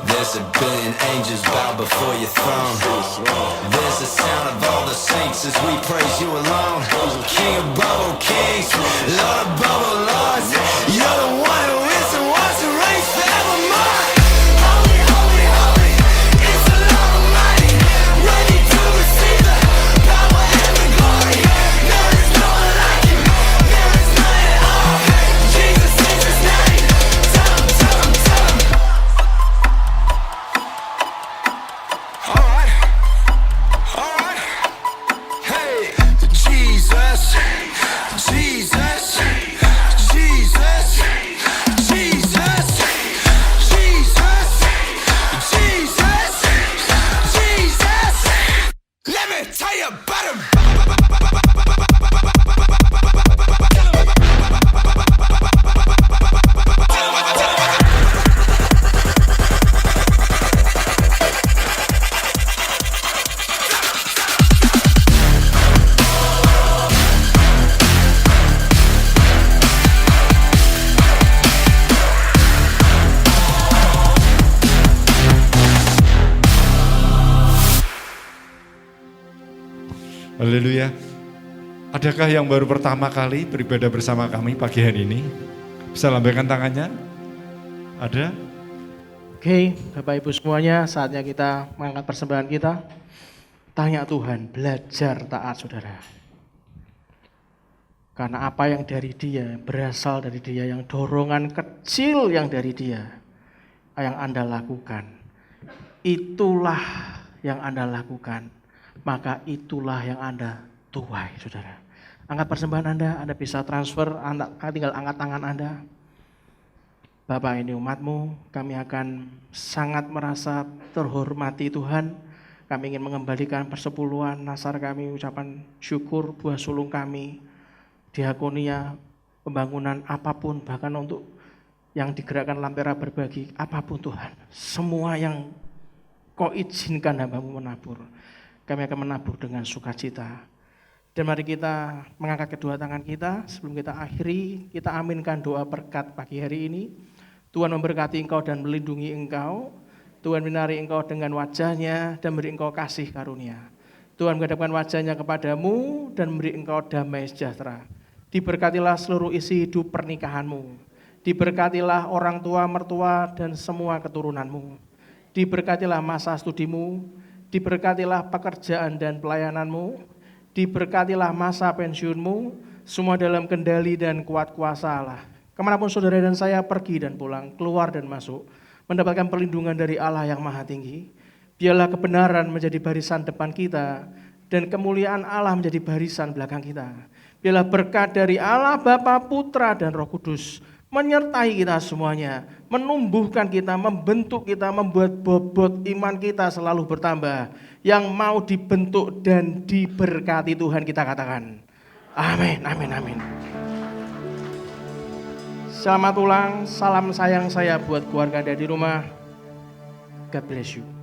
There's a billion angels bow before your throne. There's the sound of all the saints as we praise you alone. King above all kings, Lord above all lords. You're the one who is and was and reigns forevermore. Holy, holy, holy, it's the Lord Almighty, ready to receive the power and the glory. There is no one like him, there is none at all. Jesus is his name. Tell him, tell him, tell him. Alright, hey, Jesus, Jesus, Jesus, Jesus, Jesus, Jesus, Jesus. Let me tell you about him. Haleluya. Adakah yang baru pertama kali beribadah bersama kami pagi hari ini? Bisa lambaikan tangannya? Ada? Oke, Bapak Ibu semuanya, saatnya kita mengangkat persembahan kita. Tanya Tuhan, belajar taat saudara. Karena apa yang dari dia, berasal dari dia, yang dorongan kecil yang dari dia, yang Anda lakukan. Itulah yang Anda lakukan, maka itulah yang Anda tuai saudara. Angkat persembahan Anda bisa transfer, tinggal angkat tangan Anda. Bapak, ini umat-Mu, kami akan sangat merasa terhormati Tuhan. Kami ingin mengembalikan persepuluhan, nasar kami, ucapan syukur, buah sulung kami, diakonia, pembangunan apapun, bahkan untuk yang digerakkan Lampera Berbagi, apapun Tuhan. Semua yang Kau izinkan hamba-Mu menabur, kami akan menabur dengan sukacita. Dan mari kita mengangkat kedua tangan kita, sebelum kita akhiri, kita aminkan doa berkat pagi hari ini. Tuhan memberkati engkau dan melindungi engkau. Tuhan menari engkau dengan wajahnya dan beri engkau kasih karunia. Tuhan menghadapkan wajahnya kepadamu dan memberi engkau damai sejahtera. Diberkatilah seluruh isi hidup pernikahanmu. Diberkatilah orang tua, mertua, dan semua keturunanmu. Diberkatilah masa studimu. Diberkatilah pekerjaan dan pelayananmu. Diberkatilah masa pensiunmu. Semua dalam kendali dan kuat kuasa Allah. Kemanapun saudara dan saya pergi dan pulang, keluar dan masuk, mendapatkan perlindungan dari Allah yang maha tinggi. Biarlah kebenaran menjadi barisan depan kita dan kemuliaan Allah menjadi barisan belakang kita. Biarlah berkat dari Allah, Bapa, Putra, dan Roh Kudus menyertai kita semuanya, menumbuhkan kita, membentuk kita, membuat bobot iman kita selalu bertambah. Yang mau dibentuk dan diberkati Tuhan kita katakan. Amin, amin, amin. Selamat ulang, salam sayang saya buat keluarga Anda di rumah. God bless you.